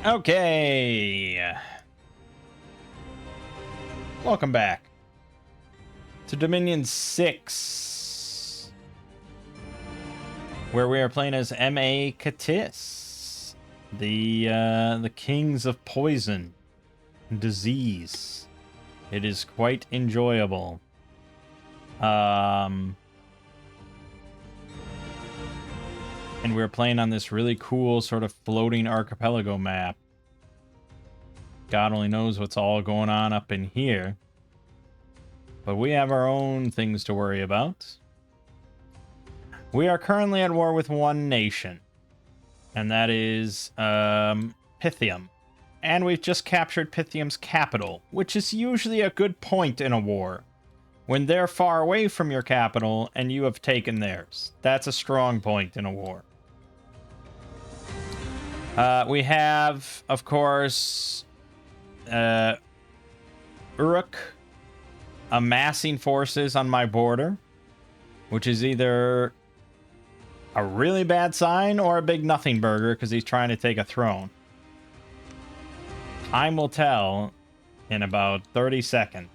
Okay. Welcome back to Dominion 6, where we are playing as M.A. Katis, the kings of poison and disease. It is quite enjoyable. And we're playing on this really cool sort of floating archipelago map. God only knows what's all going on up in here. But we have our own things to worry about. We are currently at war with one nation. And that is Pythium. And we've just captured Pythium's capital, which is usually a good point in a war. When they're far away from your capital and you have taken theirs. That's a strong point in a war. We have, of course, Uruk amassing forces on my border, which is either a really bad sign or a big nothing burger because he's trying to take a throne. Time will tell in about 30 seconds.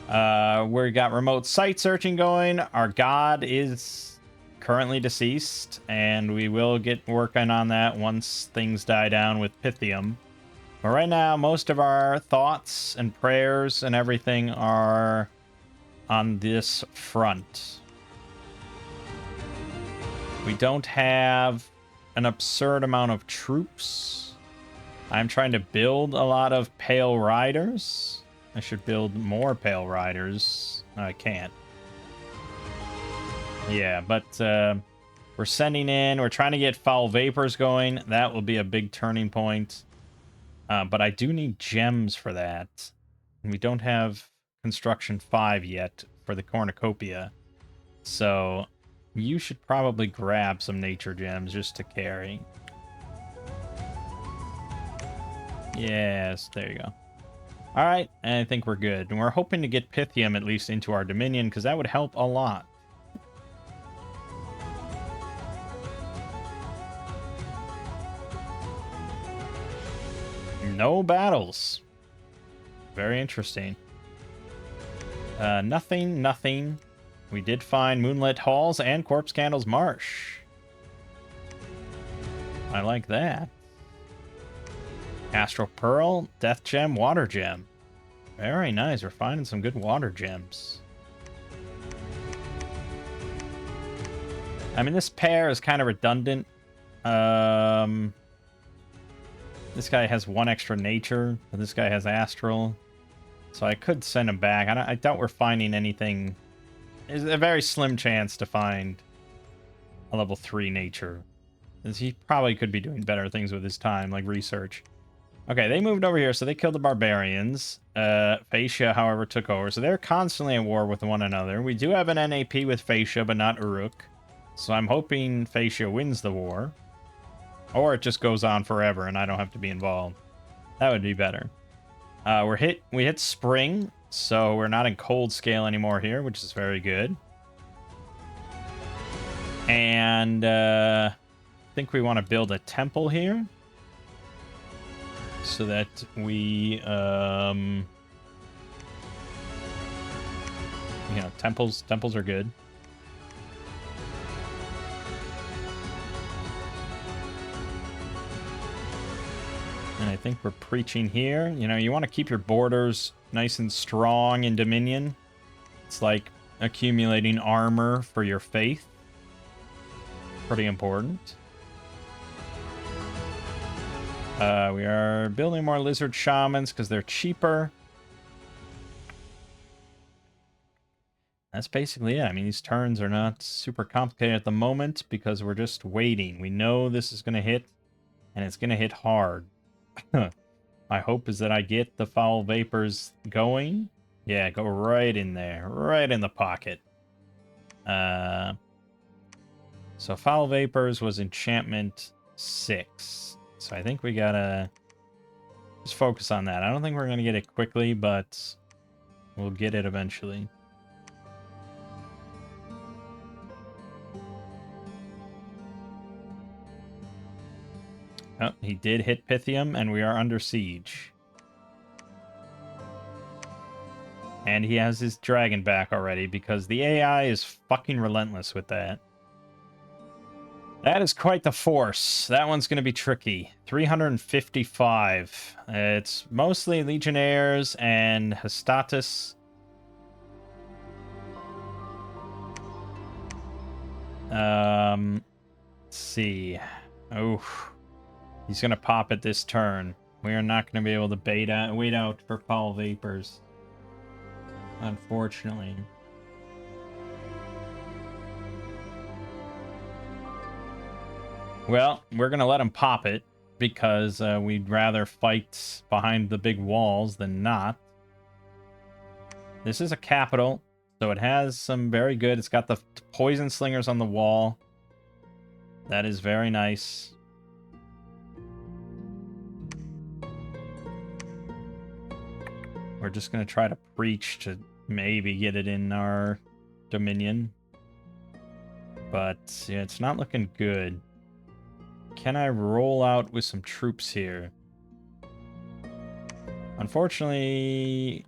We got remote site searching going. Our god is currently deceased, and we will get working on that once things die down with Pythium. But right now, most of our thoughts and prayers and everything are on this front. We don't have an absurd amount of troops. I'm trying to build a lot of Pale Riders. I should build more Pale Riders. No, I can't. Yeah, but we're sending in. We're trying to get Foul Vapors going. That will be a big turning point. But I do need gems for that. And we don't have Construction 5 yet for the Cornucopia. So you should probably grab some nature gems just to carry. Yes, there you go. All right, and I think we're good. And we're hoping to get Pythium at least into our Dominion, because that would help a lot. No battles. Very interesting. Nothing. We did find Moonlit Halls and Corpse Candles Marsh. I like that. Astral Pearl, Death Gem, Water Gem. Very nice. We're finding some good water gems. I mean, this pair is kind of redundant. This guy has one extra nature, but this guy has astral. So I could send him back. I doubt we're finding anything. There's a very slim chance to find a level 3 nature. As he probably could be doing better things with his time, like research. Okay, they moved over here, so they killed the barbarians. Phaecia, however, took over. So they're constantly at war with one another. We do have an NAP with Phaecia, but not Uruk. So I'm hoping Phaecia wins the war. Or it just goes on forever and I don't have to be involved. That would be better. We hit spring, so we're not in cold scale anymore here, which is very good. And I think we want to build a temple here. So that we, temples are good. And I think we're preaching here. You know, you want to keep your borders nice and strong in Dominion. It's like accumulating armor for your faith. Pretty important. We are building more lizard shamans because they're cheaper. That's basically it. I mean, these turns are not super complicated at the moment because we're just waiting. We know this is going to hit, and it's going to hit hard. My hope is that I get the Foul Vapors going. Yeah, go right in there. Right in the pocket. So Foul Vapors was enchantment 6. So I think we gotta just focus on that. I don't think we're gonna get it quickly, but we'll get it eventually. Oh, he did hit Pythium, and we are under siege. And he has his dragon back already, because the AI is fucking relentless with that. That is quite the force. That one's going to be tricky. 355. It's mostly Legionnaires and Hestatus. Let's see. Oh, he's going to pop it this turn. We are not going to be able to wait out for Foul Vapors. Unfortunately. Well, we're going to let him pop it because we'd rather fight behind the big walls than not. This is a capital, so it has some very good... It's got the poison slingers on the wall. That is very nice. We're just going to try to preach to maybe get it in our dominion. But yeah, it's not looking good. Can I roll out with some troops here? Unfortunately...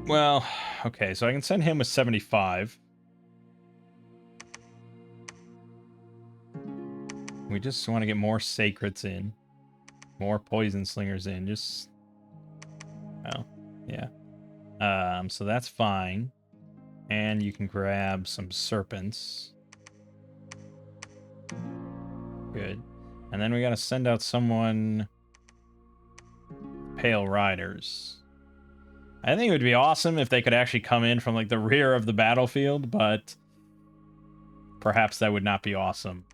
Well, okay, so I can send him with 75. We just want to get more Sacreds in. More Poison Slingers in. Just... Well, yeah. So that's fine. And you can grab some Serpents. Good. And then we gotta send out someone... Pale Riders. I think it would be awesome if they could actually come in from, like, the rear of the battlefield, but... Perhaps that would not be awesome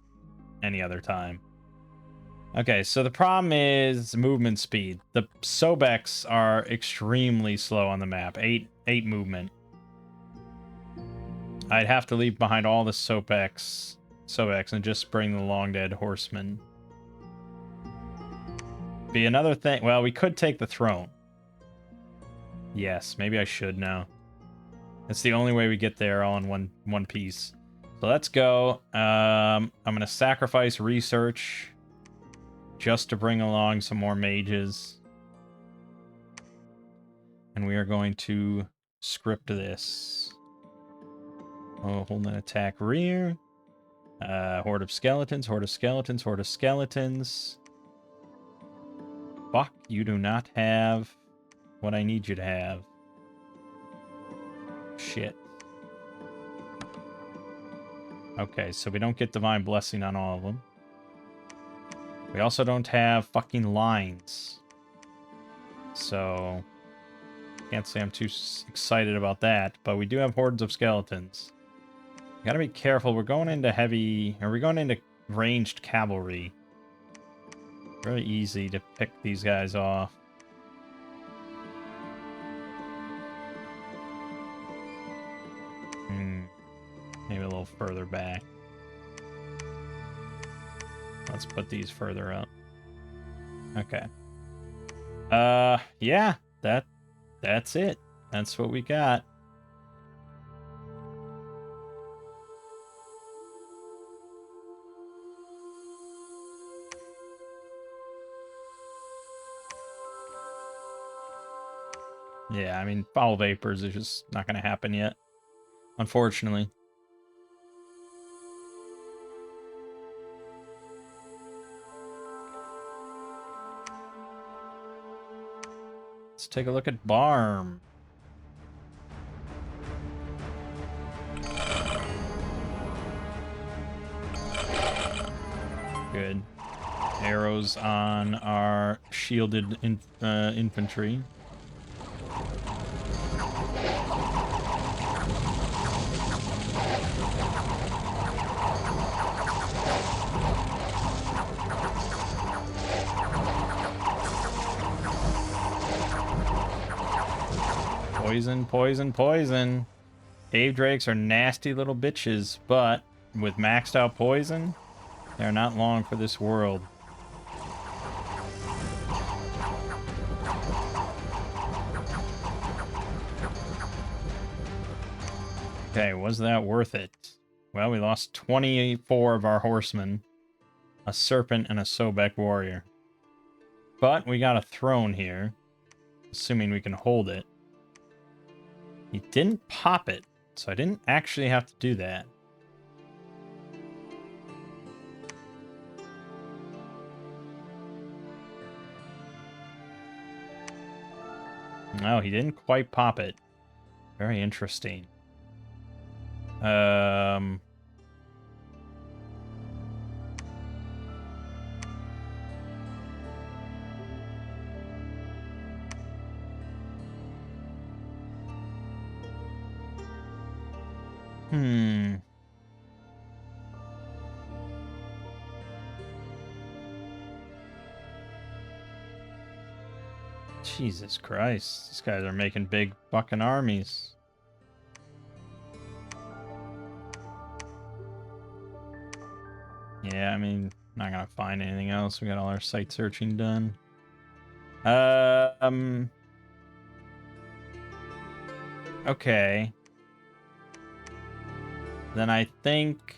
any other time. Okay, so the problem is movement speed. The Sobeks are extremely slow on the map. 8 movement. I'd have to leave behind all the Sobeks and just bring the Long Dead Horsemen. Be another thing. Well, we could take the throne. Yes, maybe I should now. It's the only way we get there all in one piece. So let's go. I'm going to sacrifice research just to bring along some more mages. And we are going to script this. Oh, hold an attack rear. Horde of skeletons, horde of skeletons, horde of skeletons. Fuck, you do not have what I need you to have. Shit. Okay, so we don't get Divine Blessing on all of them. We also don't have fucking lines. So, can't say I'm too excited about that, but we do have hordes of skeletons. Gotta be careful. We're going into we're going into ranged cavalry. Very easy to pick these guys off. Maybe a little further back. Let's put these further up. Okay. Yeah, that's it. That's what we got. Yeah, I mean, Foul Vapors is just not going to happen yet, unfortunately. Let's take a look at Barm. Good. Arrows on our shielded infantry. Poison, poison, poison. Cave Drakes are nasty little bitches, but with maxed out poison, they're not long for this world. Okay, was that worth it? Well, we lost 24 of our horsemen. a serpent, and a Sobek warrior. But we got a throne here, assuming we can hold it. He didn't pop it, so I didn't actually have to do that. No, he didn't quite pop it. Very interesting. Jesus Christ. These guys are making big fucking armies. Yeah, I mean, not gonna find anything else. We got all our site searching done. Okay. Then I think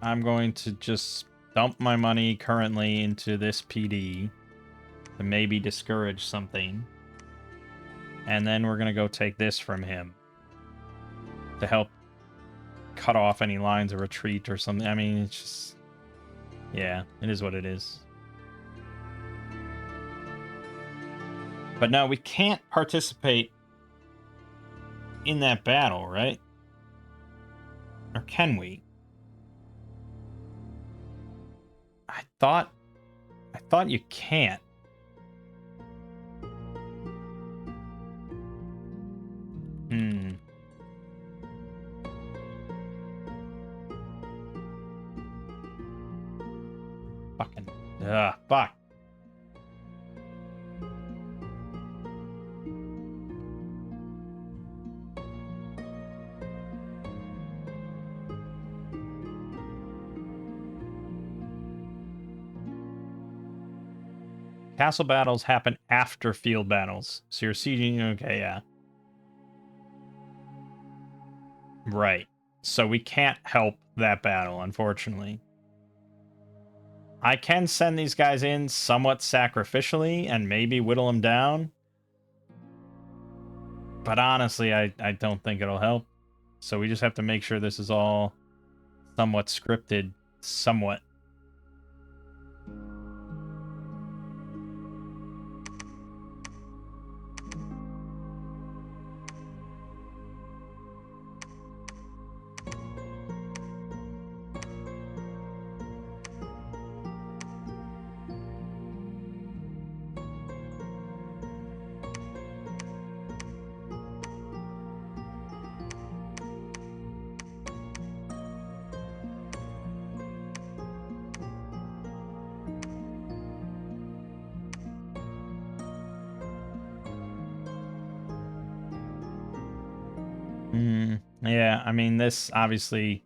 I'm going to just dump my money currently into this PD to maybe discourage something. And then we're gonna go take this from him to help cut off any lines of retreat or something. I mean, it's just... yeah, it is what it is. But no, we can't participate in that battle, right? Or can we? I thought you can't. Fucking... fuck. Castle battles happen after field battles. So you're sieging... okay, yeah. Right. So we can't help that battle, unfortunately. I can send these guys in somewhat sacrificially and maybe whittle them down. But honestly, I don't think it'll help. So we just have to make sure this is all somewhat scripted, somewhat. Yeah, I mean, this obviously,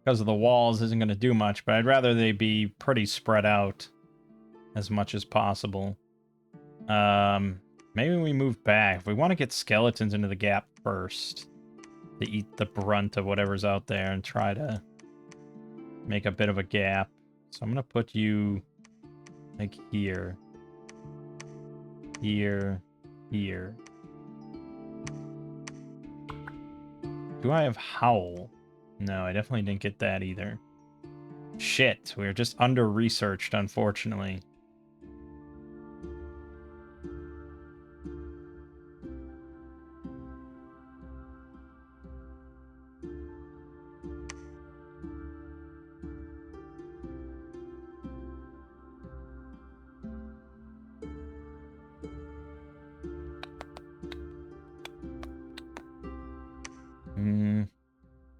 because of the walls, isn't going to do much, but I'd rather they be pretty spread out as much as possible. Maybe we move back. If we want to get skeletons into the gap first to eat the brunt of whatever's out there and try to make a bit of a gap. So I'm going to put you like here. Here. Here. Do I have Howl? No, I definitely didn't get that either. Shit, we were just under-researched, unfortunately.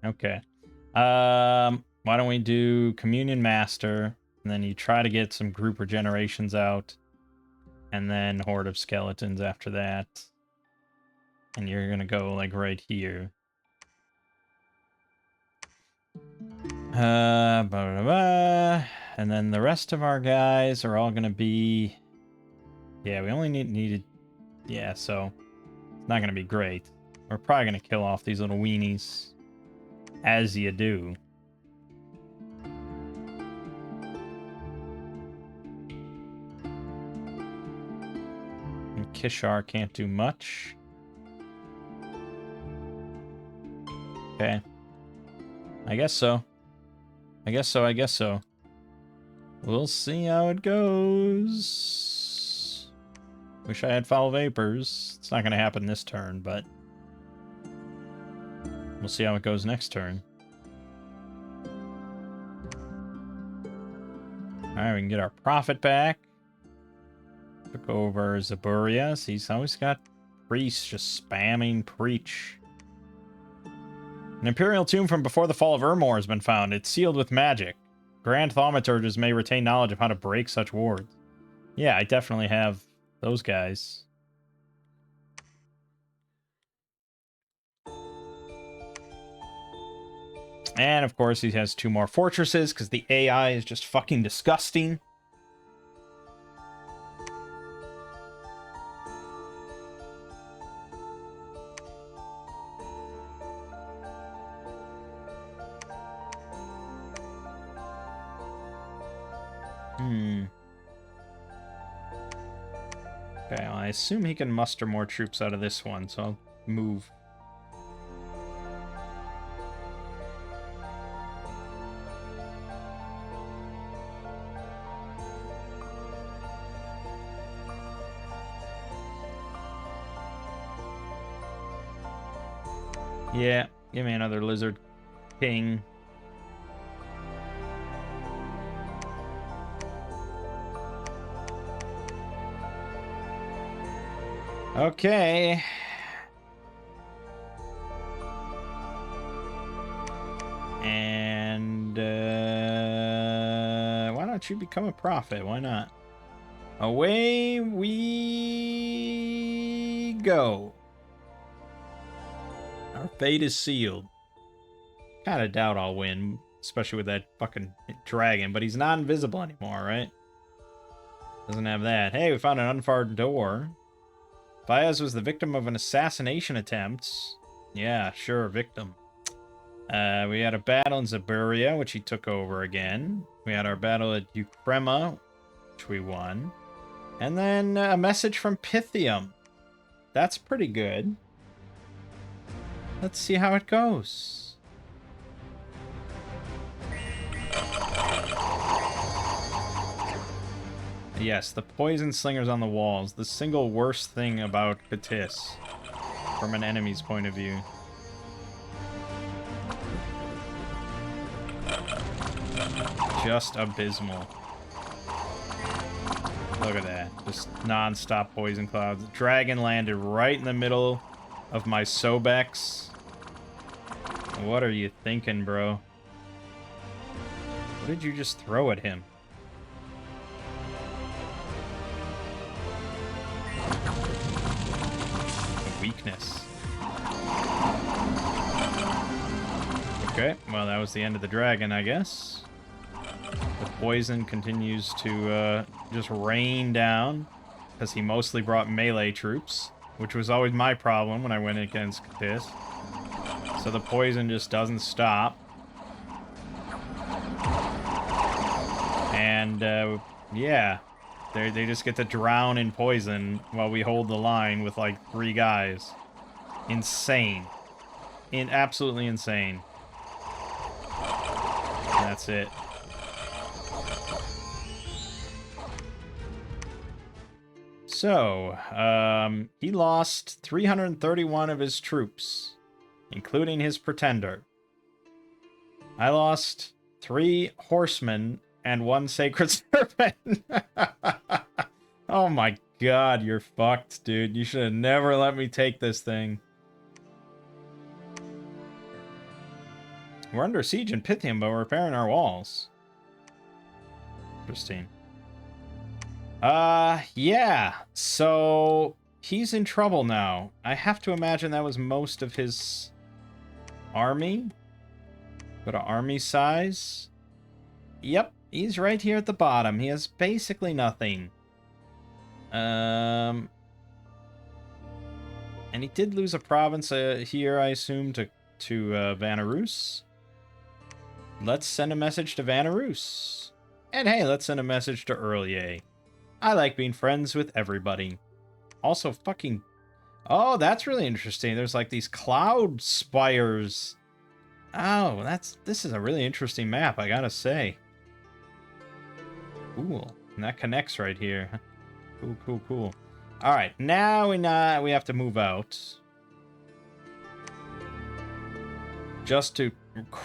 Okay. Why don't we do Communion Master, and then you try to get some group regenerations out, and then Horde of Skeletons after that. And you're gonna go, like, right here. Blah, blah, blah. And then the rest of our guys are all gonna be... yeah, we only needed... yeah, so... it's not gonna be great. We're probably gonna kill off these little weenies. As you do. Kishar can't do much. Okay. I guess so. I guess so. We'll see how it goes. Wish I had Foul Vapors. It's not going to happen this turn, but we'll see how it goes next turn. Alright, we can get our profit back. Took over Zaburia. He's always got priests just spamming preach. An Imperial tomb from before the fall of Urmor has been found. It's sealed with magic. Grand Thaumaturges may retain knowledge of how to break such wards. Yeah, I definitely have those guys. And, of course, he has 2 more fortresses, because the AI is just fucking disgusting. Okay, well, I assume he can muster more troops out of this one, so I'll move. Yeah, give me another Lizard King. Okay. And why don't you become a prophet? Why not? Away we go. Our fate is sealed. Kind of doubt I'll win, especially with that fucking dragon, but he's not invisible anymore, right? Doesn't have that. Hey, we found an unfired door. Baez was the victim of an assassination attempt. Yeah, sure, victim. We had a battle in Zaburia, which he took over again. We had our battle at Ukrema, which we won. And then a message from Pythium. That's pretty good. Let's see how it goes. Yes, the poison slingers on the walls. The single worst thing about Katis, from an enemy's point of view. Just abysmal. Look at that. Just non-stop poison clouds. Dragon landed right in the middle of my Sobex. What are you thinking, bro? What did you just throw at him? Weakness. Okay, well, that was the end of the dragon, I guess. The poison continues to just rain down, because he mostly brought melee troops, which was always my problem when I went against this. So the poison just doesn't stop. And, yeah. They just get to drown in poison while we hold the line with like 3 guys. Insane. Absolutely insane. And that's it. So, he lost 331 of his troops, including his pretender. I lost 3 horsemen and 1 sacred serpent. Oh my god, you're fucked, dude. You should have never let me take this thing. We're under siege in Pythium, but we're repairing our walls. Interesting. Yeah. So, he's in trouble now. I have to imagine that was most of his army. Go to army size. Yep, he's right here at the bottom. He has basically nothing. And he did lose a province here, I assume, to Vanarus. Let's send a message to Vanarus. And hey, let's send a message to Earlier. I like being friends with everybody. Also fucking... Oh, that's really interesting. There's like these cloud spires. Oh, this is a really interesting map, I gotta say. Cool. And that connects right here. Cool, cool, cool. Alright, now we have to move out. Just to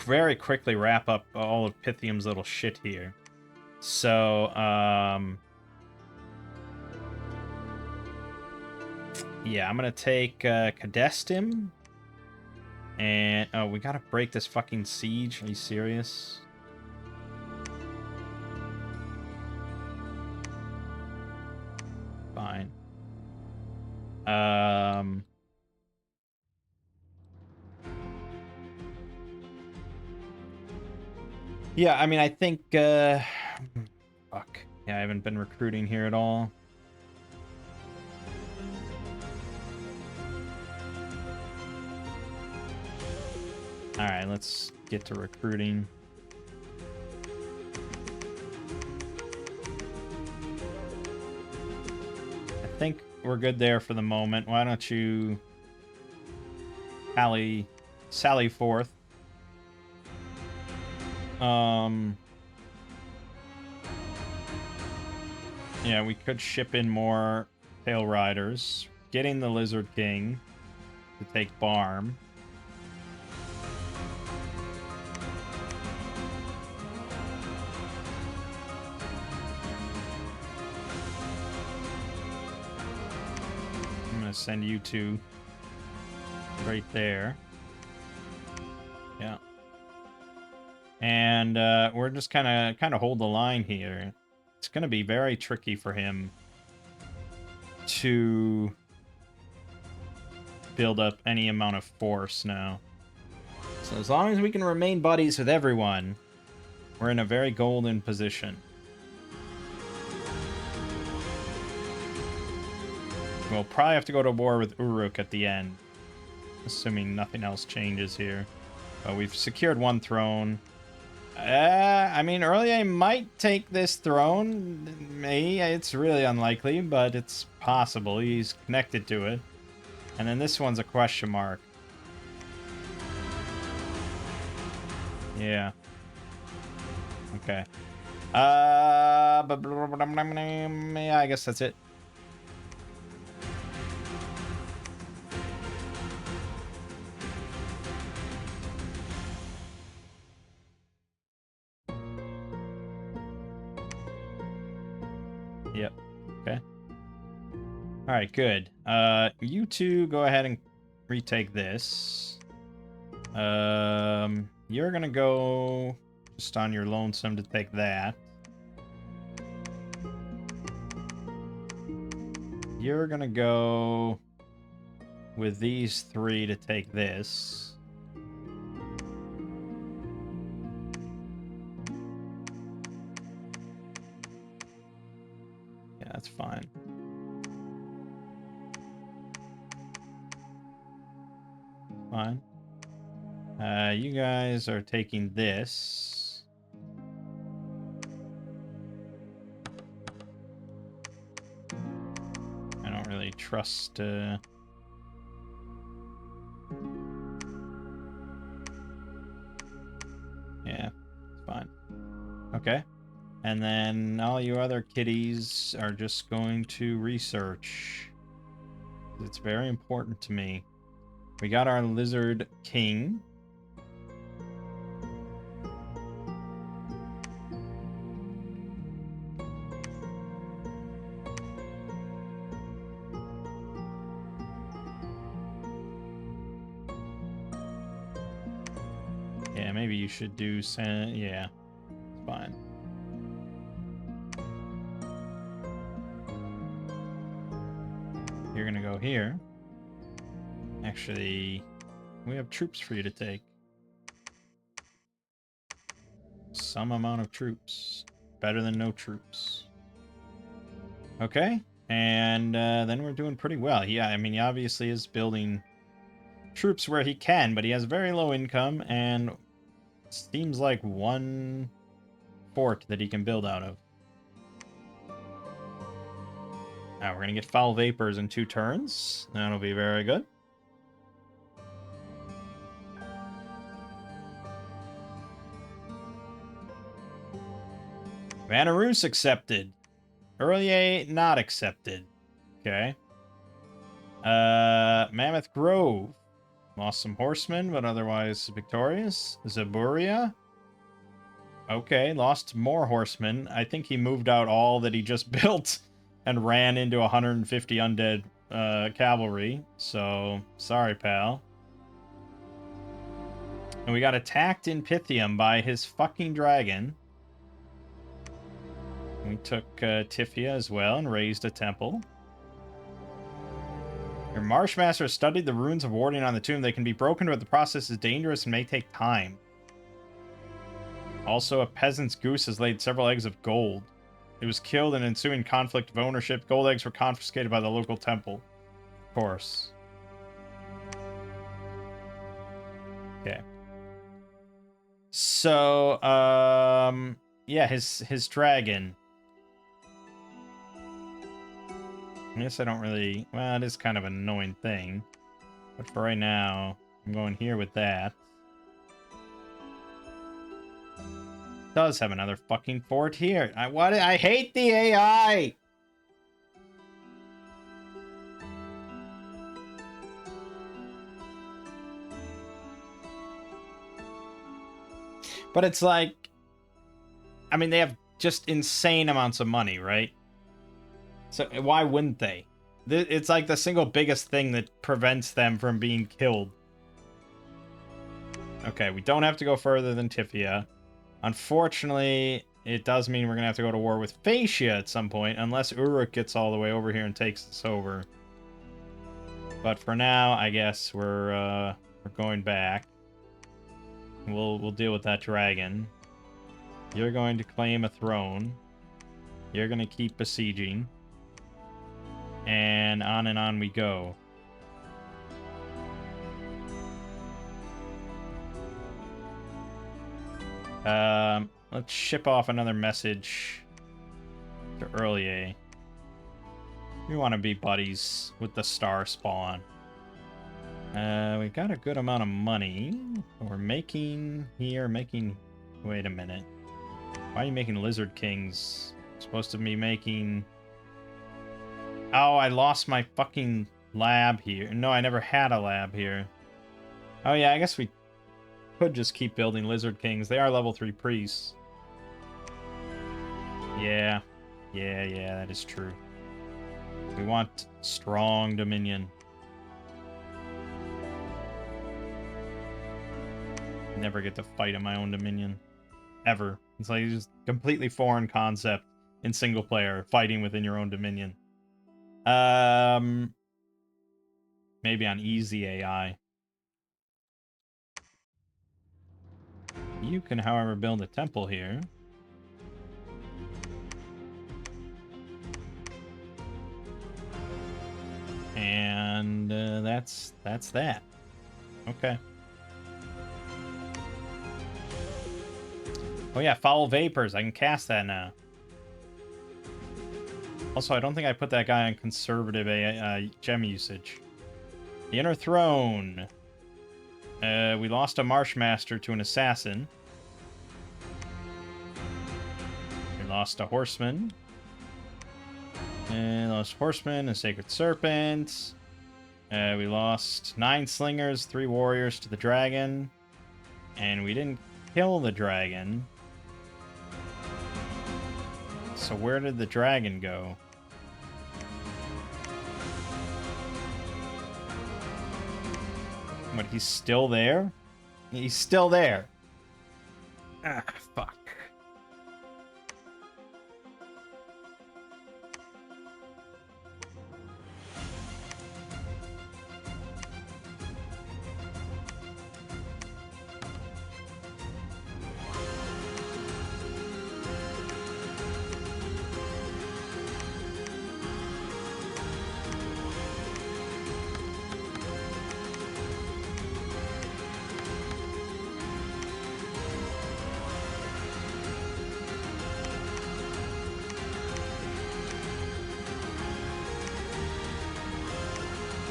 very quickly wrap up all of Pythium's little shit here. So, yeah, I'm gonna take Cadestim. And, oh, we gotta break this fucking siege. Are you serious? Fine. Yeah, I mean, I think, fuck. Yeah, I haven't been recruiting here at all. Alright, let's get to recruiting. I think we're good there for the moment. Why don't you sally forth? Yeah, we could ship in more Tail Riders. Getting the Lizard King to take Barm. I'm gonna send you two right there. Yeah. And we're just kind of hold the line here. It's gonna be very tricky for him to build up any amount of force now. So as long as we can remain buddies with everyone, we're in a very golden position. We'll probably have to go to war with Uruk at the end, assuming nothing else changes here. But we've secured one throne. I mean, Earlier might take this throne. It's really unlikely, but it's possible. He's connected to it. And then this one's a question mark. Yeah. Okay. Yeah, I guess that's it. Yep. Okay. All right, good. You two go ahead and retake this. You're gonna go just on your lonesome to take that. You're gonna go with these three to take this. Yeah, that's fine. Fine. You guys are taking this. I don't really trust, Yeah, it's fine. Okay. And then all you other kitties are just going to research. It's very important to me. We got our Lizard King. Yeah, maybe you should do... Yeah, it's fine. You're gonna go here. Actually, we have troops for you to take. Some amount of troops. Better than no troops. Okay, and then we're doing pretty well. Yeah, I mean, he obviously is building troops where he can, but he has very low income, and seems like one fort that he can build out of. Now we're going to get Foul Vapors in 2 turns. That'll be very good. Vanarus accepted. Earlier not accepted. Okay. Mammoth Grove. Lost some horsemen, but otherwise victorious. Zaburia. Okay, lost more horsemen. I think he moved out all that he just built and ran into 150 undead cavalry. So, sorry, pal. And we got attacked in Pythium by his fucking dragon. We took Tifia as well and raised a temple. Your Marshmaster studied the runes of warding on the tomb. They can be broken, but the process is dangerous and may take time. Also, a peasant's goose has laid several eggs of gold. It was killed in ensuing conflict of ownership. Gold eggs were confiscated by the local temple. Of course. Okay. So, yeah, his dragon. I guess I don't really... Well, it is kind of an annoying thing. But for right now, I'm going here with that. Does have another fucking fort here. I hate the AI! But it's like... I mean, they have just insane amounts of money, right? So why wouldn't they? It's like the single biggest thing that prevents them from being killed. Okay, we don't have to go further than Tifia. Unfortunately, it does mean we're going to have to go to war with Phaecia at some point, unless Uruk gets all the way over here and takes us over. But for now, I guess we're going back. We'll deal with that dragon. You're going to claim a throne. You're going to keep besieging. And on we go. Let's ship off another message to Earlier. We want to be buddies with the star spawn. We got a good amount of money. We're making... Wait a minute. Why are you making Lizard Kings? Supposed to be making... Oh, I lost my fucking lab here. No, I never had a lab here. Oh yeah, I guess we could just keep building Lizard Kings. They are level 3 priests. Yeah, that is true. We want strong dominion. Never get to fight in my own dominion. Ever. It's like just completely foreign concept in single player, fighting within your own dominion. Maybe on easy AI. You can, however, build a temple here. And that's that. Okay. Oh yeah, Foul Vapors. I can cast that now. Also, I don't think I put that guy on conservative gem usage. The Inner Throne. We lost a Marshmaster to an assassin. We lost a horseman. And lost horseman, a sacred serpent. We lost 9 slingers, 3 warriors to the dragon. And we didn't kill the dragon. So where did the dragon go? What, he's still there? He's still there. Ah, fuck.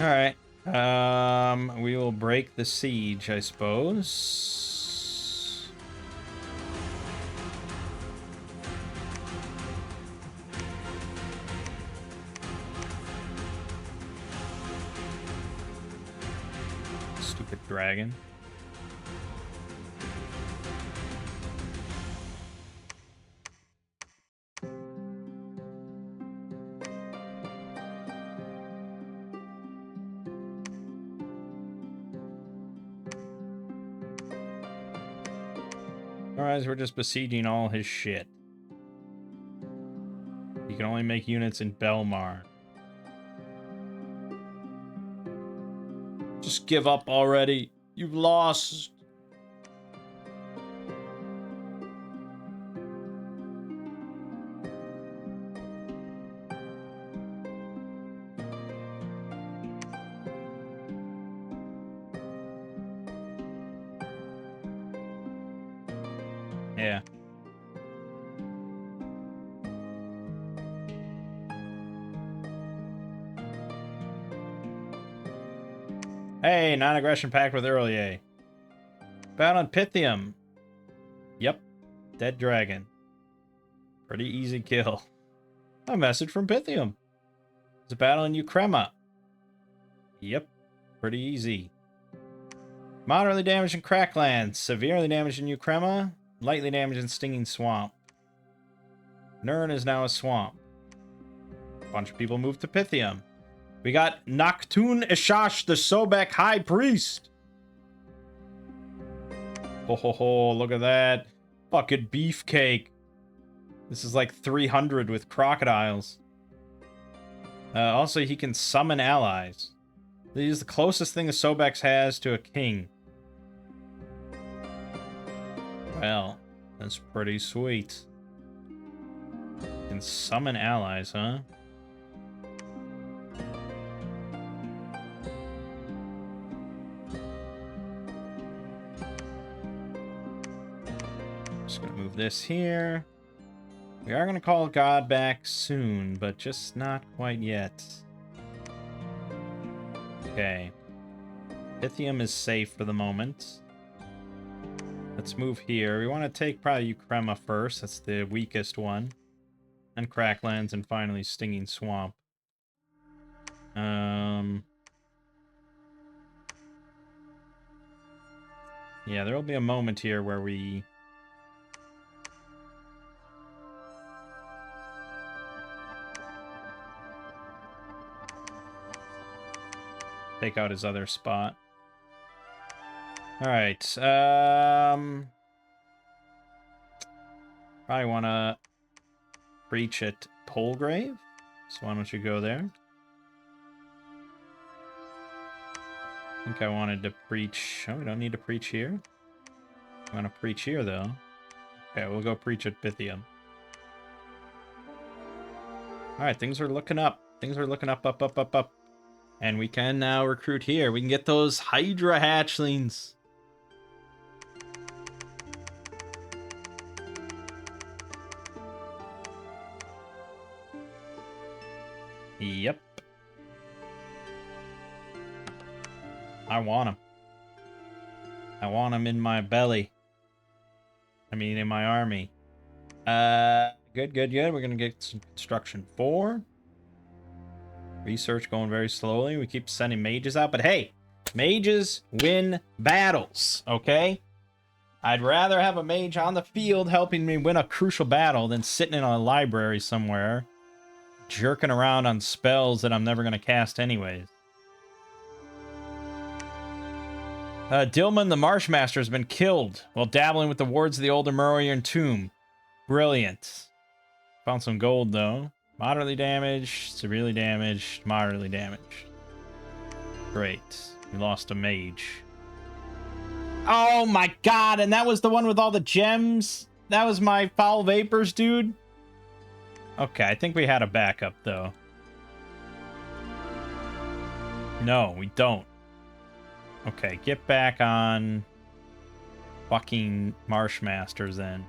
Alright. We will break the siege, I suppose. Stupid dragon. Otherwise, we're just besieging all his shit. You can only make units in Belmar. Just give up already. You've lost. Yeah. Hey, non-aggression pact with Earlier. Battle on Pythium. Yep. Dead dragon. Pretty easy kill. A message from Pythium. It's a battle in Ukrema. Yep. Pretty easy. Moderately damaged in Cracklands. Severely damaged in Ukrema. Lightly damaged in Stinging Swamp. Nirn is now a swamp. A bunch of people moved to Pythium. We got Naktun Eshash, the Sobek High Priest. Ho ho ho, look at that. Fucking beefcake. This is like 300 with crocodiles. Also, he can summon allies. This is the closest thing the Sobex has to a king. Well, that's pretty sweet. Can summon allies, huh? Just gonna move this here. We are gonna call God back soon, but just not quite yet. Okay. Pythium is safe for the moment. Let's move here. We want to take probably Ukrema first. That's the weakest one. And Cracklands, and finally Stinging Swamp. Yeah, there will be a moment here where we... take out his other spot. Alright, probably want to preach at Polgrave. So why don't you go there? I think I wanted to preach... Oh, we don't need to preach here. I want to preach here, though. Okay, we'll go preach at Pythium. Alright, things are looking up. Things are looking up, up, up, up, up. And we can now recruit here. We can get those Hydra hatchlings. Yep. I want them. I want them in my belly. I mean, in my army. Good, good, good. We're going to get some construction 4. Research going very slowly. We keep sending mages out. But hey, mages win battles, okay? I'd rather have a mage on the field helping me win a crucial battle than sitting in a library somewhere, jerking around on spells that I'm never going to cast anyways. Dilman the Marshmaster has been killed while dabbling with the wards of the old Amurian tomb. Brilliant. Found some gold, though. Moderately damaged, severely damaged, moderately damaged. Great. We lost a mage. Oh my god, and that was the one with all the gems? That was my foul vapors, dude? Okay, I think we had a backup, though. No, we don't. Okay, get back on fucking Marshmasters, then.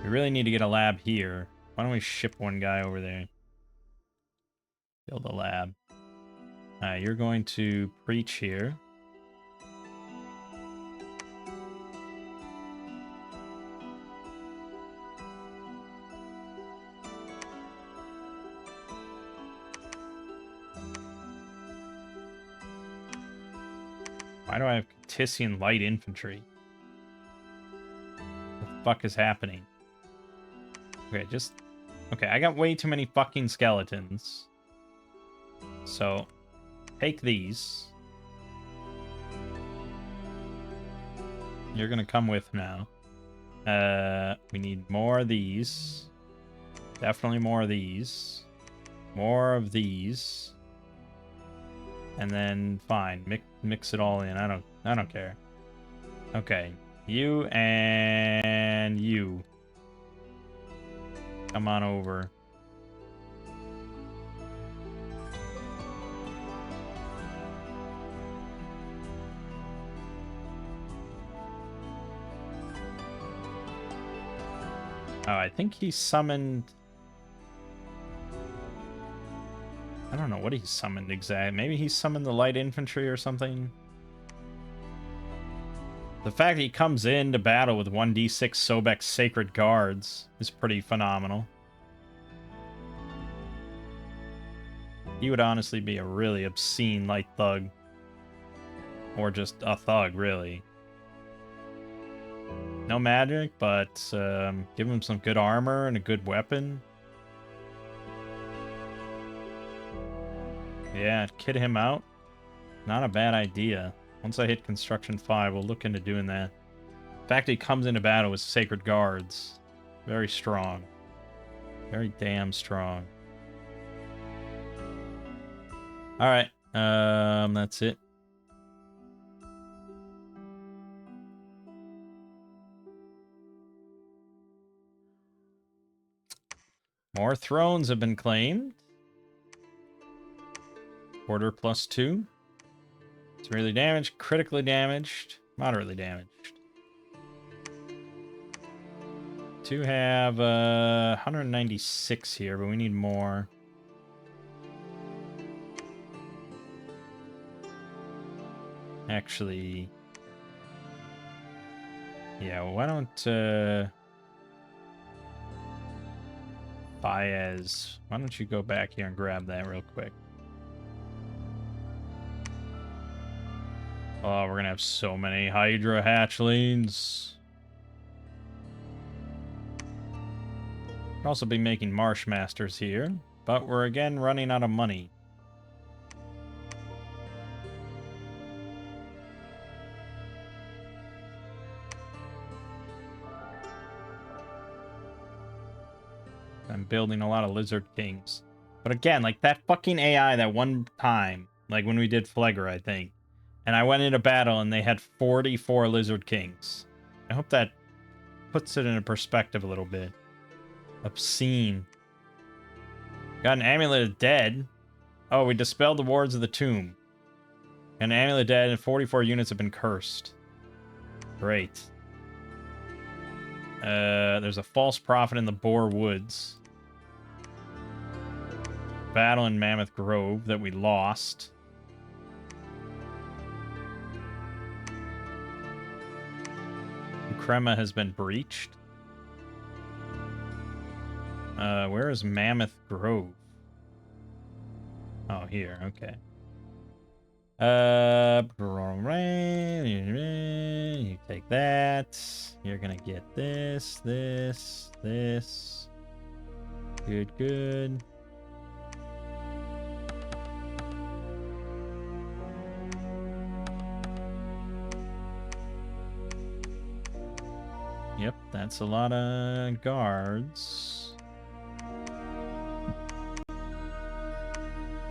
We really need to get a lab here. Why don't we ship one guy over there? Build a lab. You're going to preach here. Why do I have Tissian light infantry? What the fuck is happening? Okay, just... Okay, I got way too many fucking skeletons. So, take these. You're gonna come with now. We need more of these. Definitely more of these. More of these. And then, fine, mix it all in. I don't care. Okay, you and you. Come on over. Oh, I think he summoned... I don't know what he summoned exactly. Maybe he summoned the light infantry or something. The fact that he comes into battle with 1d6 Sobek Sacred Guards is pretty phenomenal. He would honestly be a really obscene light thug. Or just a thug, really. No magic, but give him some good armor and a good weapon. Yeah, kit him out. Not a bad idea. Once I hit Construction 5, we'll look into doing that. The fact that he comes into battle with Sacred Guards. Very strong. Very damn strong. Alright, that's it. More thrones have been claimed. Order +2. Severely damaged, critically damaged, moderately damaged. To have 196 here, but we need more. Actually, yeah, why don't Baez, why don't you go back here and grab that real quick? Oh, we're gonna have so many Hydra hatchlings. We'll also be making Marsh Masters here, but we're again running out of money. I'm building a lot of Lizard Kings. But again, like that fucking AI that one time, like when we did Phlegra, I think, and I went into battle and they had 44 Lizard Kings. I hope that puts it in perspective a little bit. Obscene. Got an Amulet of Dead. Oh, we dispelled the wards of the tomb. An Amulet of Dead and 44 units have been cursed. Great. There's a false prophet in the Boar Woods. Battle in Mammoth Grove that we lost. Crema has been breached. Where is Mammoth Grove? Oh, here. Okay. You take that. You're gonna get this, this, this. Good, good. Yep, that's a lot of guards.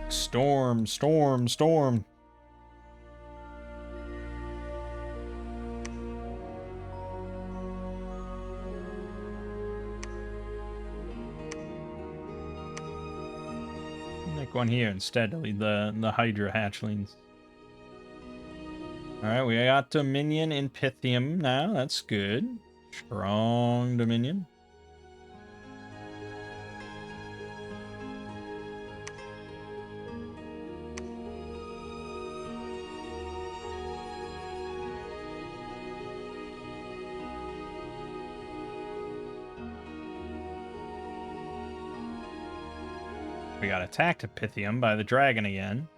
Storm, storm, storm. Make one here instead to lead the Hydra hatchlings. Alright, we got Dominion in Pythium now. That's good. Strong Dominion. We got attacked at Pythium by the dragon again.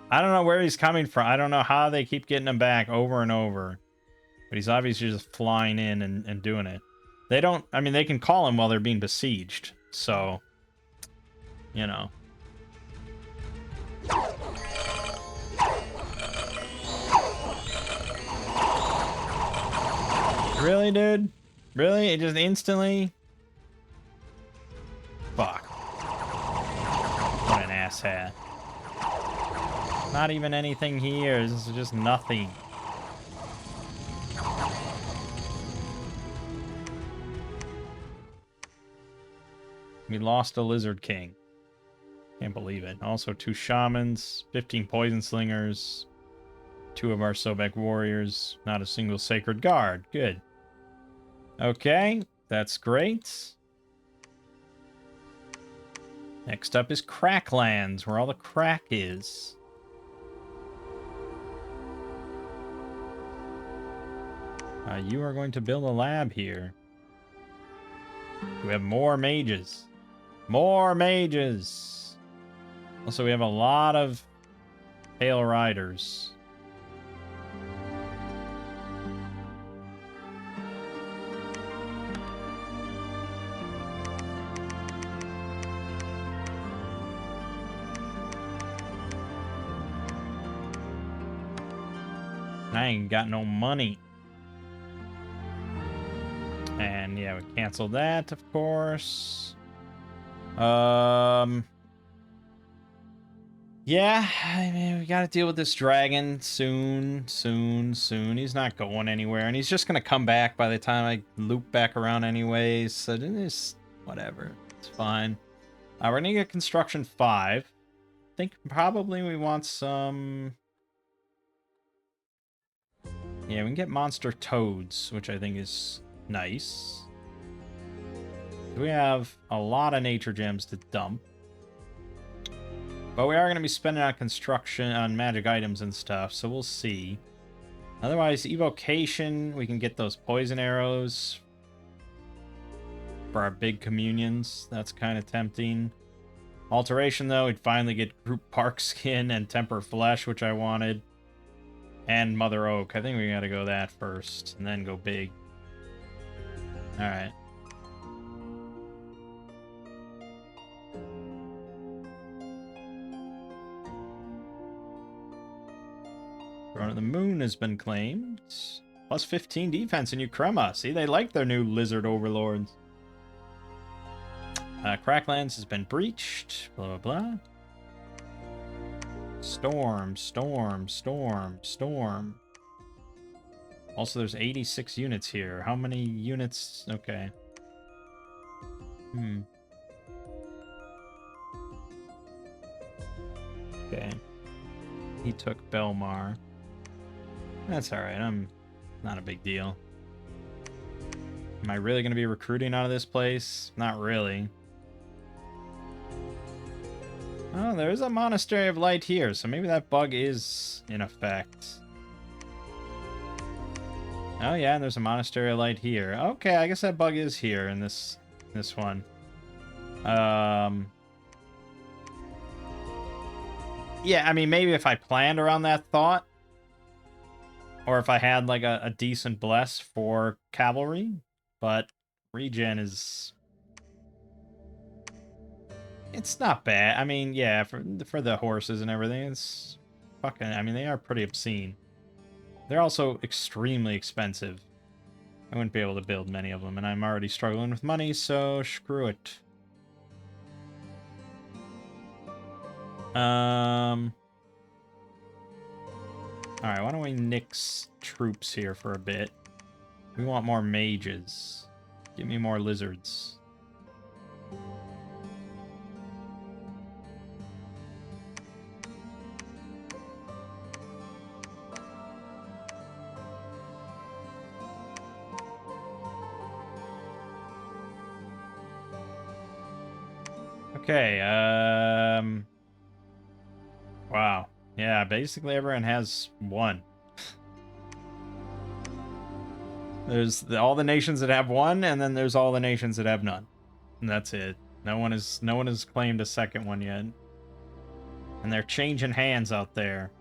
I don't know where he's coming from. I don't know how they keep getting him back over and over. But he's obviously just flying in and doing it. They don't... I mean, they can call him while they're being besieged. So, you know. Really, dude? Really? It just instantly... Fuck. What an asshat. Not even anything here. This is just nothing. We lost a Lizard King. Can't believe it. Also 2 shamans, 15 poison slingers, 2 of our Sobek warriors, not a single sacred guard. Good. Okay, that's great. Next up is Cracklands, where all the crack is. You are going to build a lab here. We have more mages. More mages! Also, we have a lot of Pale Riders. I ain't got no money. And yeah, we canceled that, of course. Yeah, I mean, we gotta deal with this dragon soon. He's not going anywhere, and he's just gonna come back by the time I loop back around anyways. So it's whatever. It's fine. We're gonna get construction 5. I think probably we want some... Yeah, we can get monster toads, which I think is nice. We have a lot of nature gems to dump. But we are going to be spending on construction, on magic items and stuff, so we'll see. Otherwise, evocation, we can get those poison arrows for our big communions. That's kind of tempting. Alteration, though, we'd finally get group park skin and temper flesh, which I wanted. And Mother Oak. I think we got to go that first, and then go big. Alright. Throne of the Moon has been claimed. Plus 15 defense in Ukrema. See, they like their new lizard overlords. Cracklands has been breached. Blah, blah, blah. Storm. Also, there's 86 units here. How many units? Okay. Okay. He took Belmar. That's alright. I'm not a big deal. Am I really going to be recruiting out of this place? Not really. Oh, there's a Monastery of Light here, so maybe that bug is in effect. Oh yeah, and there's a Monastery of Light here. Okay, I guess that bug is here in this one. Yeah, I mean, maybe if I planned around that thought, or if I had like a decent bless for cavalry, but regen is... It's not bad. I mean, yeah, for the horses and everything, it's fucking... I mean, they are pretty obscene. They're also extremely expensive. I wouldn't be able to build many of them, and I'm already struggling with money, so screw it. Alright, why don't we nix troops here for a bit? We want more mages. Give me more lizards. Okay, wow. Yeah, basically everyone has one. There's all the nations that have one, and then there's all the nations that have none. And that's it. No one has claimed a second one yet. And they're changing hands out there.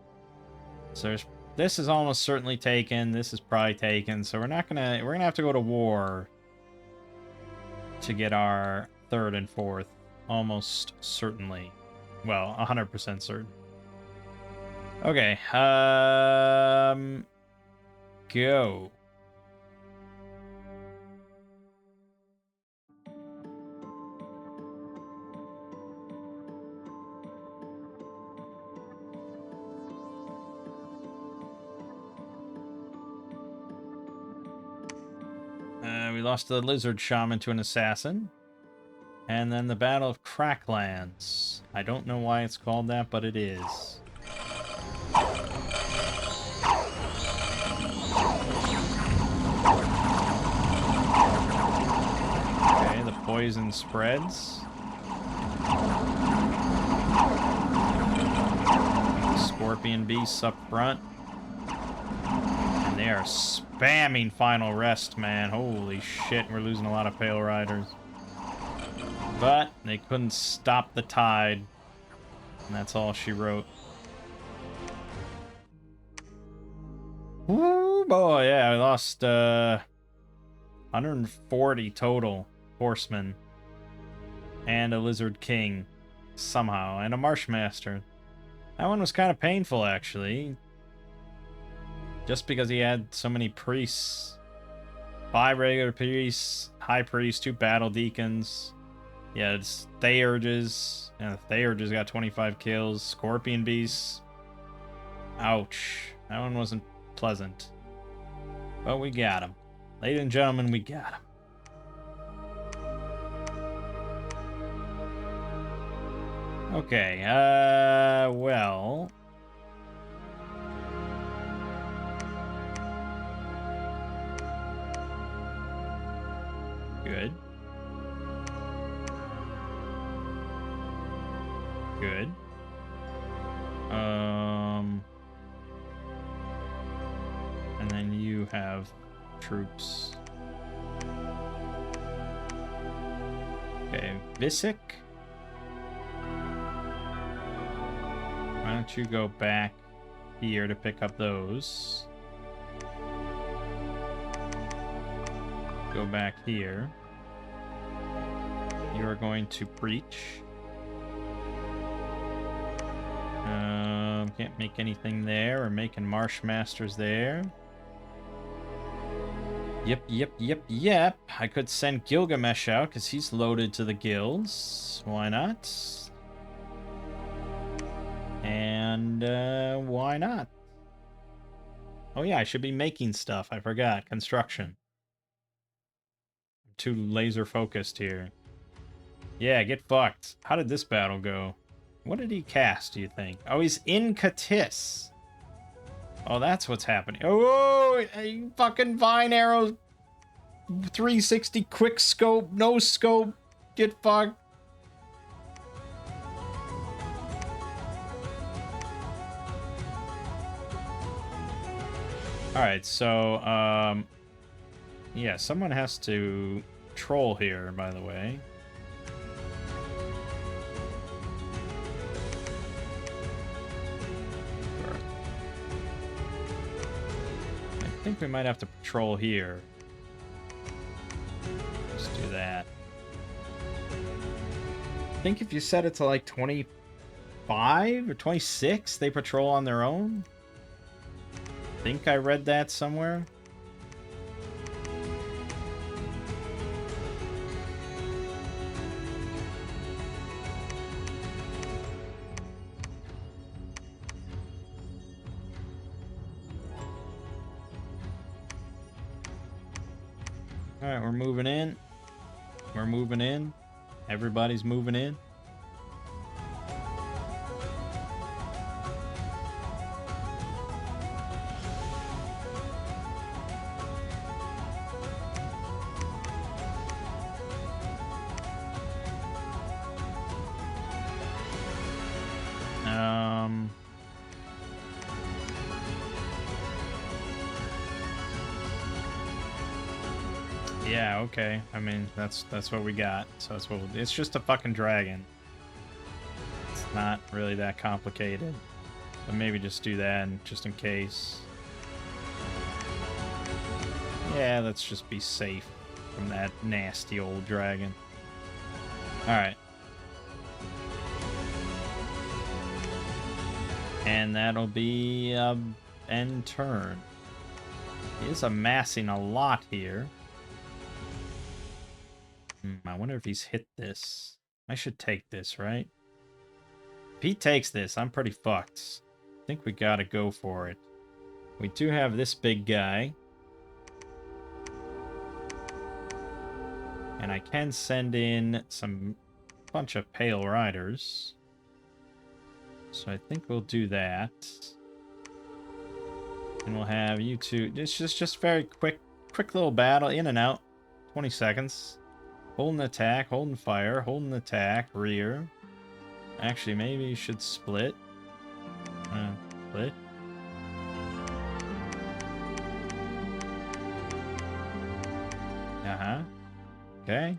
So this is almost certainly taken. This is probably taken. So we're gonna have to go to war to get our third and fourth. Almost certainly. Well, 100% certain. Okay. Go. We lost the lizard shaman to an assassin. And then the Battle of Cracklands. I don't know why it's called that, but it is. Okay, the poison spreads. The scorpion beasts up front. And they are spamming Final Rest, man. Holy shit, we're losing a lot of Pale Riders. But they couldn't stop the tide. And that's all she wrote. Ooh, boy, yeah, we lost 140 total horsemen. And a Lizard King, somehow. And a Marshmaster. That one was kind of painful, actually. Just because he had so many priests. 5 regular priests, High Priest, 2 Battle Deacons. Yeah, it's Theurges. Yeah, the Theurges got 25 kills. Scorpion Beasts. Ouch. That one wasn't pleasant. But we got him. Ladies and gentlemen, we got him. Okay, well... Good. Good. And then you have troops. Okay, Visick. Why don't you go back here to pick up those? Go back here. You are going to preach. Can't make anything there. We're making Marshmasters there. Yep. I could send Gilgamesh out because he's loaded to the guilds. Why not? And why not? Oh yeah, I should be making stuff. I forgot. Construction. I'm too laser focused here. Yeah, get fucked. How did this battle go? What did he cast, do you think? Oh, he's in Katis. Oh, that's what's happening. Oh, fucking Vine Arrow. 360 quick scope, no scope. Get fucked. Alright, so, yeah, someone has to troll here, by the way. I think we might have to patrol here. Let's do that. I think if you set it to like 25 or 26, they patrol on their own. I think I read that somewhere. Alright, we're moving in. We're moving in. Everybody's moving in. Yeah, okay. I mean, that's what we got. So that's what it's just a fucking dragon. It's not really that complicated. But maybe just do that just in case. Yeah, let's just be safe from that nasty old dragon. Alright. And that'll be end turn. He is amassing a lot here. I wonder if he's hit this. I should take this, right? If he takes this, I'm pretty fucked. I think we gotta go for it. We do have this big guy. And I can send in some bunch of Pale Riders. So I think we'll do that. And we'll have you two. It's just very quick little battle, in and out. 20 seconds. Holding attack, holding fire, holding attack, rear. Actually, maybe you should split. Split. Uh-huh. Okay.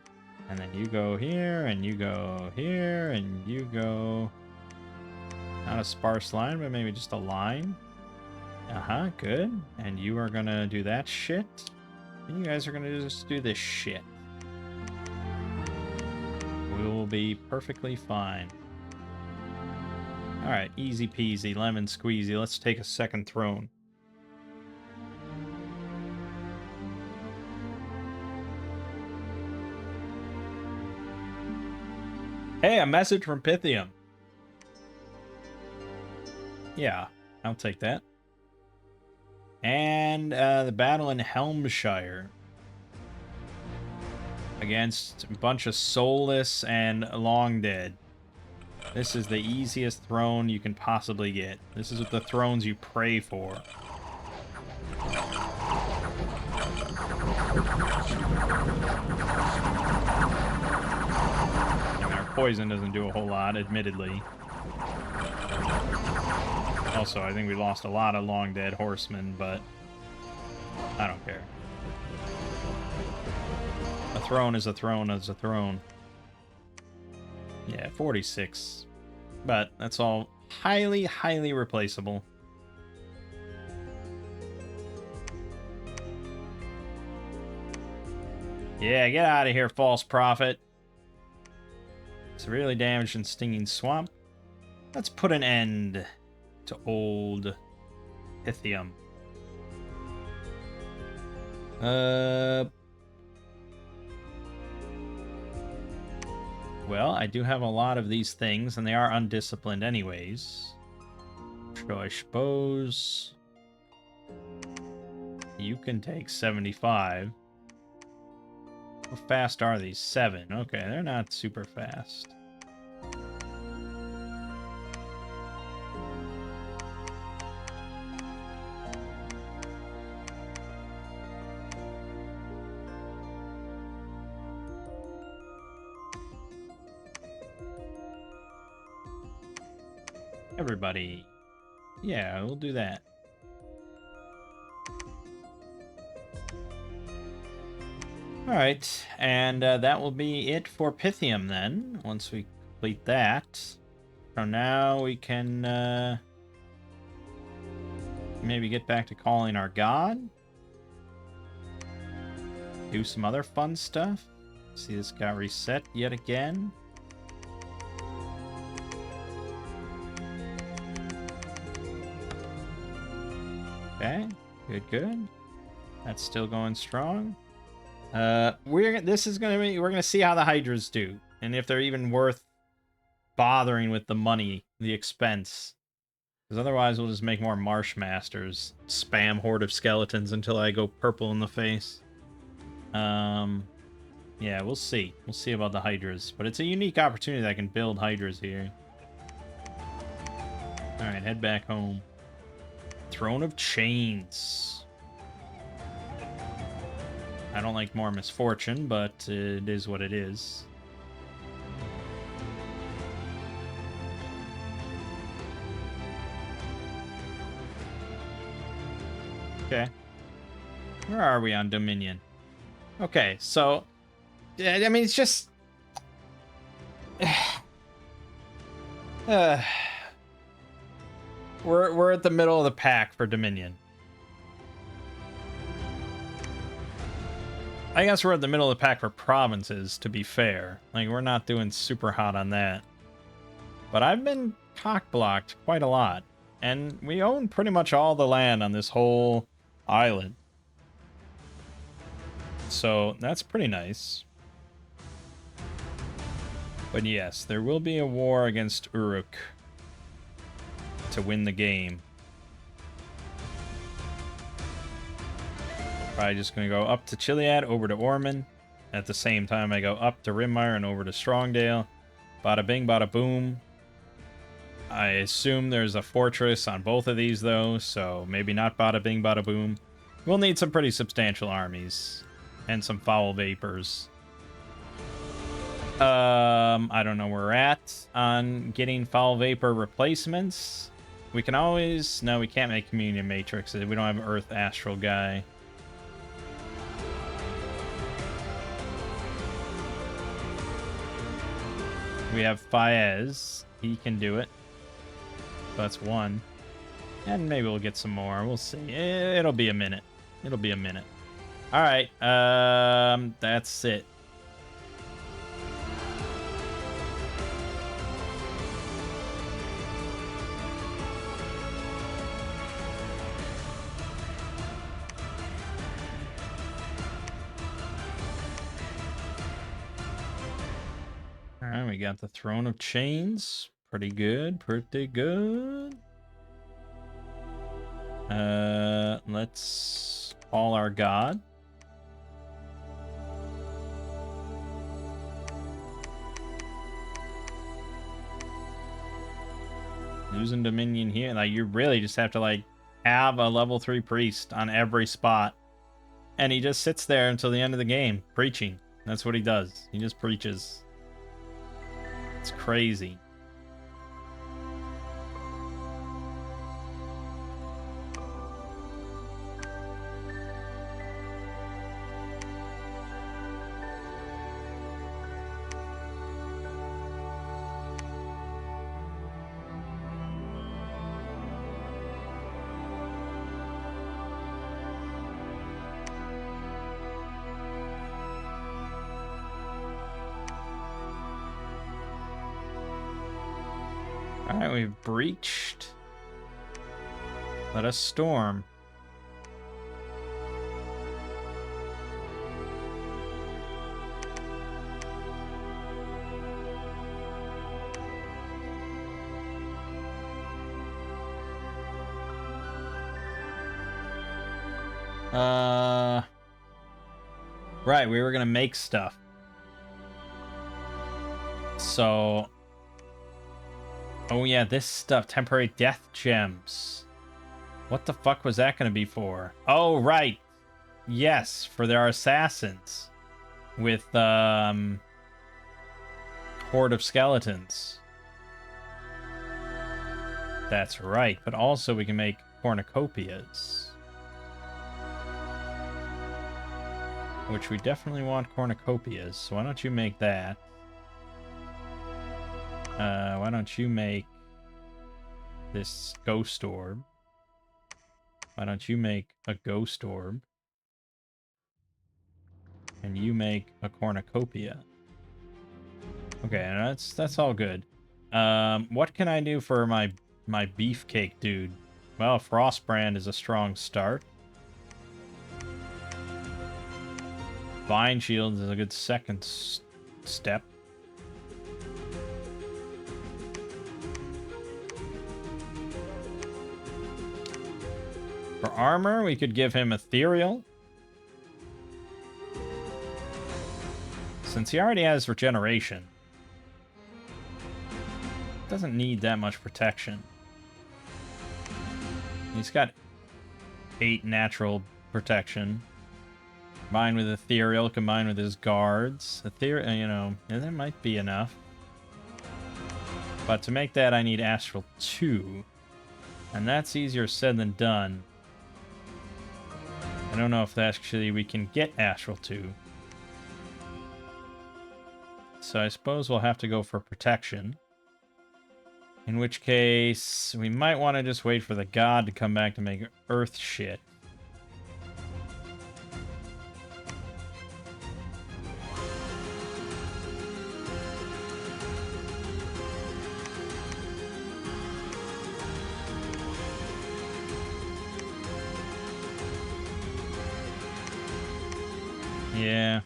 And then you go here, and you go here, and you go... Not a sparse line, but maybe just a line. Uh-huh, good. And you are gonna do that shit. And you guys are gonna just do this shit. We will be perfectly fine. Alright, easy peasy, lemon squeezy. Let's take a second throne. Hey, a message from Pythium. Yeah, I'll take that. And the battle in Helmshire. Against a bunch of soulless and long dead. This is the easiest throne you can possibly get. This is the thrones you pray for. And our poison doesn't do a whole lot, admittedly. Also, I think we lost a lot of long dead horsemen, but I don't care. A throne is a throne is a throne. Yeah, 46. But that's all highly, highly replaceable. Yeah, get out of here, false prophet. Severely damaged and stinging swamp. Let's put an end to old Pythium. Well, I do have a lot of these things, and they are undisciplined anyways. So I suppose you can take 75. How fast are these? 7. Okay, they're not super fast. Everybody. Yeah, we'll do that. Alright, and that will be it for Pythium then, once we complete that. So now we can maybe get back to calling our god. Do some other fun stuff. See, this got reset yet again. Okay, good. That's still going strong. We're gonna see how the Hydras do, and if they're even worth bothering with the money, the expense. Because otherwise, we'll just make more Marsh Masters, spam Horde of Skeletons until I go purple in the face. Yeah, we'll see. We'll see about the Hydras, but it's a unique opportunity that I can build Hydras here. All right, head back home. Throne of Chains. I don't like more misfortune, but it is what it is. Okay. Where are we on Dominion? Okay, so I mean, it's just uh, we're at the middle of the pack for Dominion. I guess we're at the middle of the pack for provinces, to be fair. Like, we're not doing super hot on that. But I've been cock-blocked quite a lot. And we own pretty much all the land on this whole island. So, that's pretty nice. But yes, there will be a war against Uruk to win the game. Probably just going to go up to Chiliad, over to Ormond. At the same time, I go up to Rimmire and over to Strongdale. Bada bing, bada boom. I assume there's a fortress on both of these, though, so maybe not bada bing, bada boom. We'll need some pretty substantial armies. And some foul vapors. I don't know where we're at on getting foul vapor replacements. We can always... No, we can't make Communion Matrix. We don't have an Earth Astral guy. We have Faez. He can do it. That's one. And maybe we'll get some more. We'll see. It'll be a minute. It'll be a minute. All right. That's it. All right, we got the Throne of Chains. Pretty good, pretty good. Let's call our god. Losing Dominion here. Like, you really just have to, like, have a level 3 priest on every spot. And he just sits there until the end of the game, preaching. That's what he does. He just preaches. It's crazy. Alright, we've breached. Let us storm. Right, we were gonna make stuff. So... Oh yeah, this stuff. Temporary death gems. What the fuck was that going to be for? Oh, right. Yes, for their assassins. With, Horde of Skeletons. That's right. But also we can make cornucopias. Which we definitely want cornucopias. So why don't you make that? Why don't you make this ghost orb? Why don't you make a ghost orb? And you make a cornucopia. Okay, that's all good. What can I do for my beefcake dude? Well, Frostbrand is a strong start. Vine Shield is a good second step. For armor, we could give him Ethereal. Since he already has regeneration. Doesn't need that much protection. He's got 8 natural protection. Combined with Ethereal, combined with his guards. Ethereal, you know, yeah, that might be enough. But to make that, I need Astral 2. And that's easier said than done. I don't know if actually we can get Astral 2. So I suppose we'll have to go for protection. In which case, we might want to just wait for the god to come back to make earth shit. Yeah.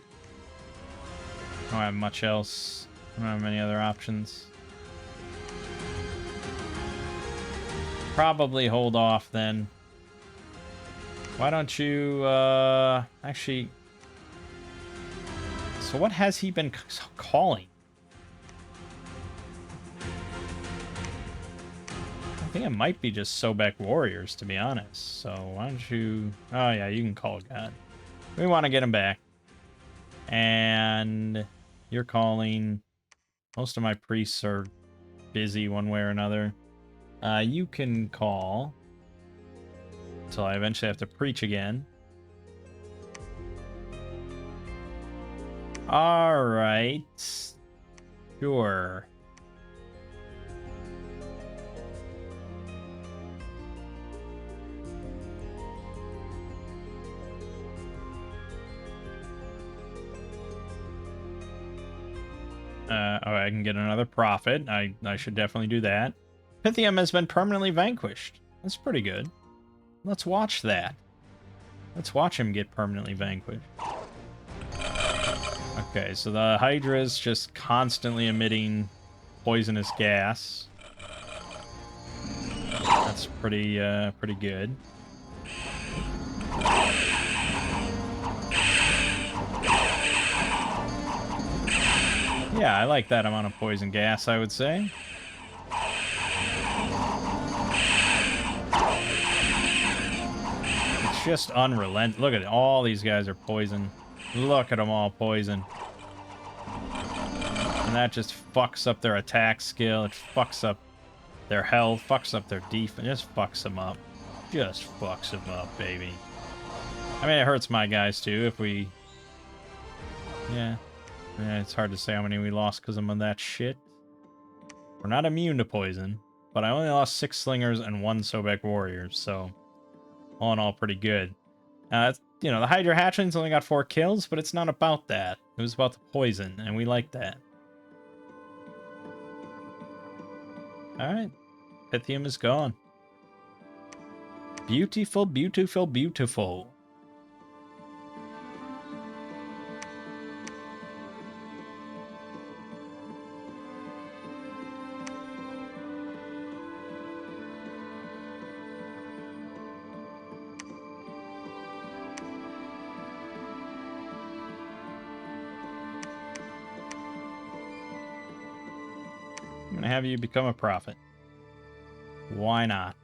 I don't have much else. I don't have many other options. Probably hold off then. Why don't you, actually... So what has he been calling? I think it might be just Sobek warriors, to be honest. So why don't you... Oh yeah, you can call God. We want to get him back. And you're calling. Most of my priests are busy one way or another. You can call until I eventually have to preach again. All right. Sure. Oh, I can get another prophet. I should definitely do that. Pythium has been permanently vanquished. That's pretty good. Let's watch that. Let's watch him get permanently vanquished. Okay, so the Hydra is just constantly emitting poisonous gas. That's pretty good. Yeah, I like that amount of poison gas, I would say. It's just unrelenting. Look at it. All these guys are poison. Look at them all poison. And that just fucks up their attack skill. It fucks up their health. Fucks up their defense. Just fucks them up. Just fucks them up, baby. I mean, it hurts my guys, too, if we... Yeah, it's hard to say how many we lost because of that shit. We're not immune to poison, but I only lost 6 slingers and 1 Sobek warrior, so all in all, pretty good. You know, the Hydra hatchlings only got 4 kills, but it's not about that. It was about the poison, and we like that. Alright. Pythium is gone. Beautiful, beautiful, beautiful. I'm gonna have you become a prophet. Why not?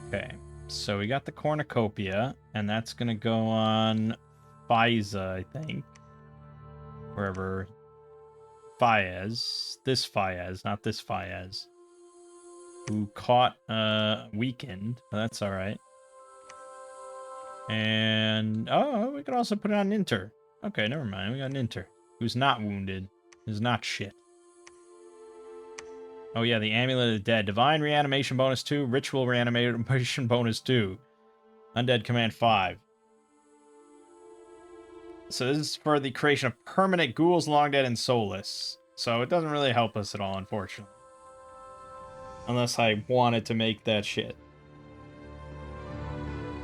Okay, so we got the cornucopia, and that's gonna go on Fiza, I think. Wherever. Fayez. This Fayez, not this Fayez. Who caught weakened. That's alright. And oh, we could also put it on Inter. Okay, never mind. We got an Inter. Who's not wounded. Who's not shit. Oh yeah, the Amulet of the Dead. Divine Reanimation bonus 2, Ritual Reanimation bonus 2. Undead Command 5. So this is for the creation of permanent ghouls, long dead, and soulless. So it doesn't really help us at all, unfortunately. Unless I wanted to make that shit.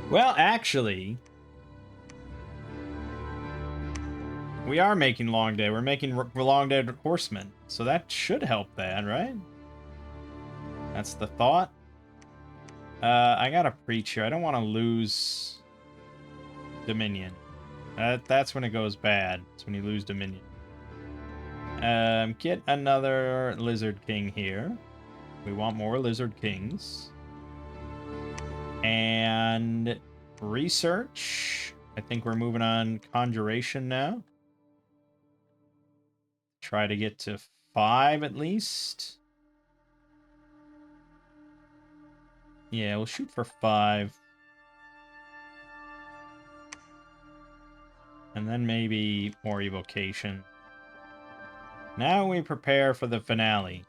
Well, actually, we are making long dead. We're making long dead horsemen. So that should help that, right? That's the thought. I gotta preach here. I don't want to lose Dominion. That's when it goes bad. It's when you lose Dominion. Get another Lizard King here. We want more Lizard Kings. And research. I think we're moving on Conjuration now. Try to get to 5 at least. Yeah, we'll shoot for 5. And then maybe more evocation. Now we prepare for the finale.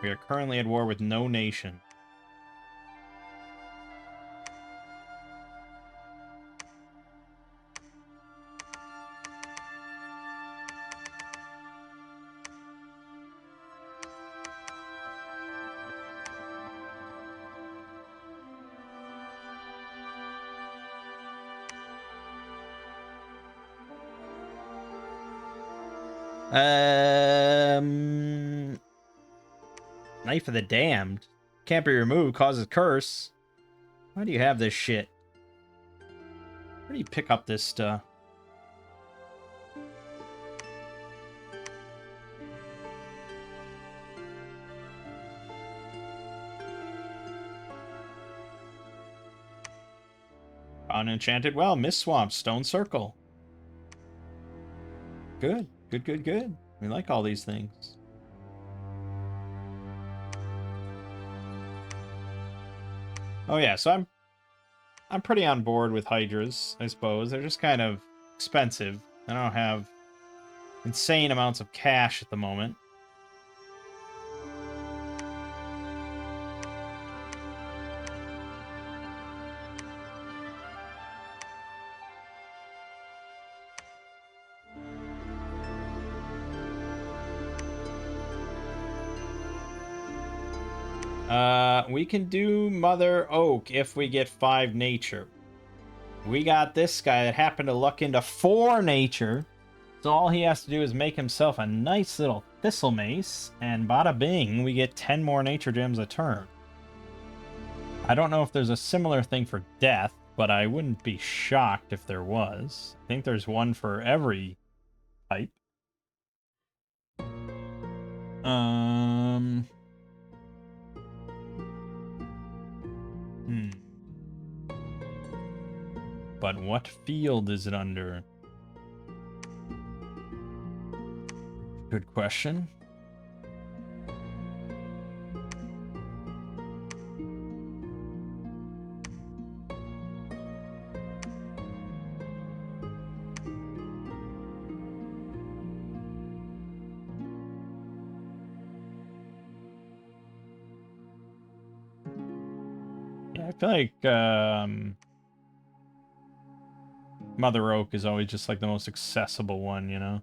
We are currently at war with no nation. Knife of the Damned. Can't be removed, causes curse. Why do you have this shit? Where do you pick up this stuff? Unenchanted Well, Mist Swamp, Stone Circle. Good, good, good, good. We like all these things. Oh yeah, so I'm pretty on board with Hydras, I suppose. They're just kind of expensive. I don't have insane amounts of cash at the moment. We can do Mother Oak if we get 5 nature. We got this guy that happened to luck into 4 nature. So all he has to do is make himself a nice little thistle mace, and bada bing, we get 10 more nature gems a turn. I don't know if there's a similar thing for death, but I wouldn't be shocked if there was. I think there's one for every type. But what field is it under? Good question. Yeah, I feel like Mother Oak is always just like the most accessible one, you know?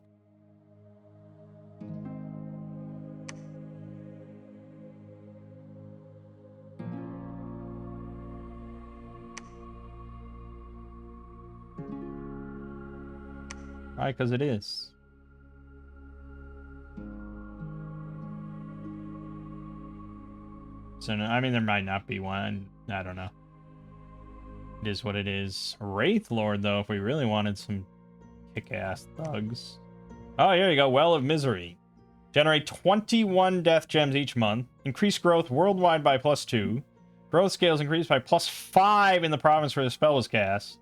Right, because it is. So, I mean, there might not be one. I don't know. It is what it is. Wraith Lord, though, if we really wanted some kick-ass thugs. Oh, here you go. Well of Misery. Generate 21 death gems each month. Increase growth worldwide by +2. Growth scales increased by +5 in the province where the spell was cast.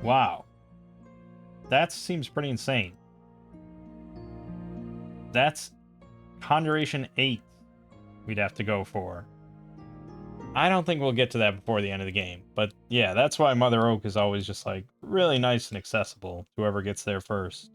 Wow. That seems pretty insane. That's Conjuration 8 we'd have to go for. I don't think we'll get to that before the end of the game. But yeah, that's why Mother Oak is always just like really nice and accessible to whoever gets there first.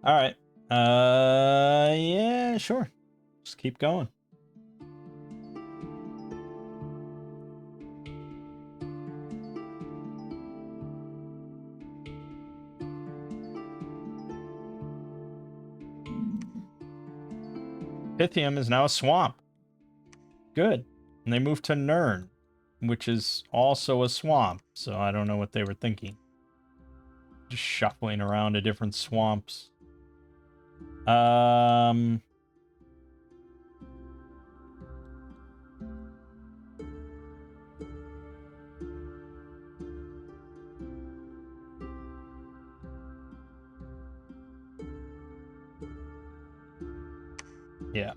All right. Yeah, sure. Just keep going. Pythium is now a swamp. Good. And they moved to Nern, which is also a swamp. So I don't know what they were thinking. Just shuffling around to different swamps. Yeah.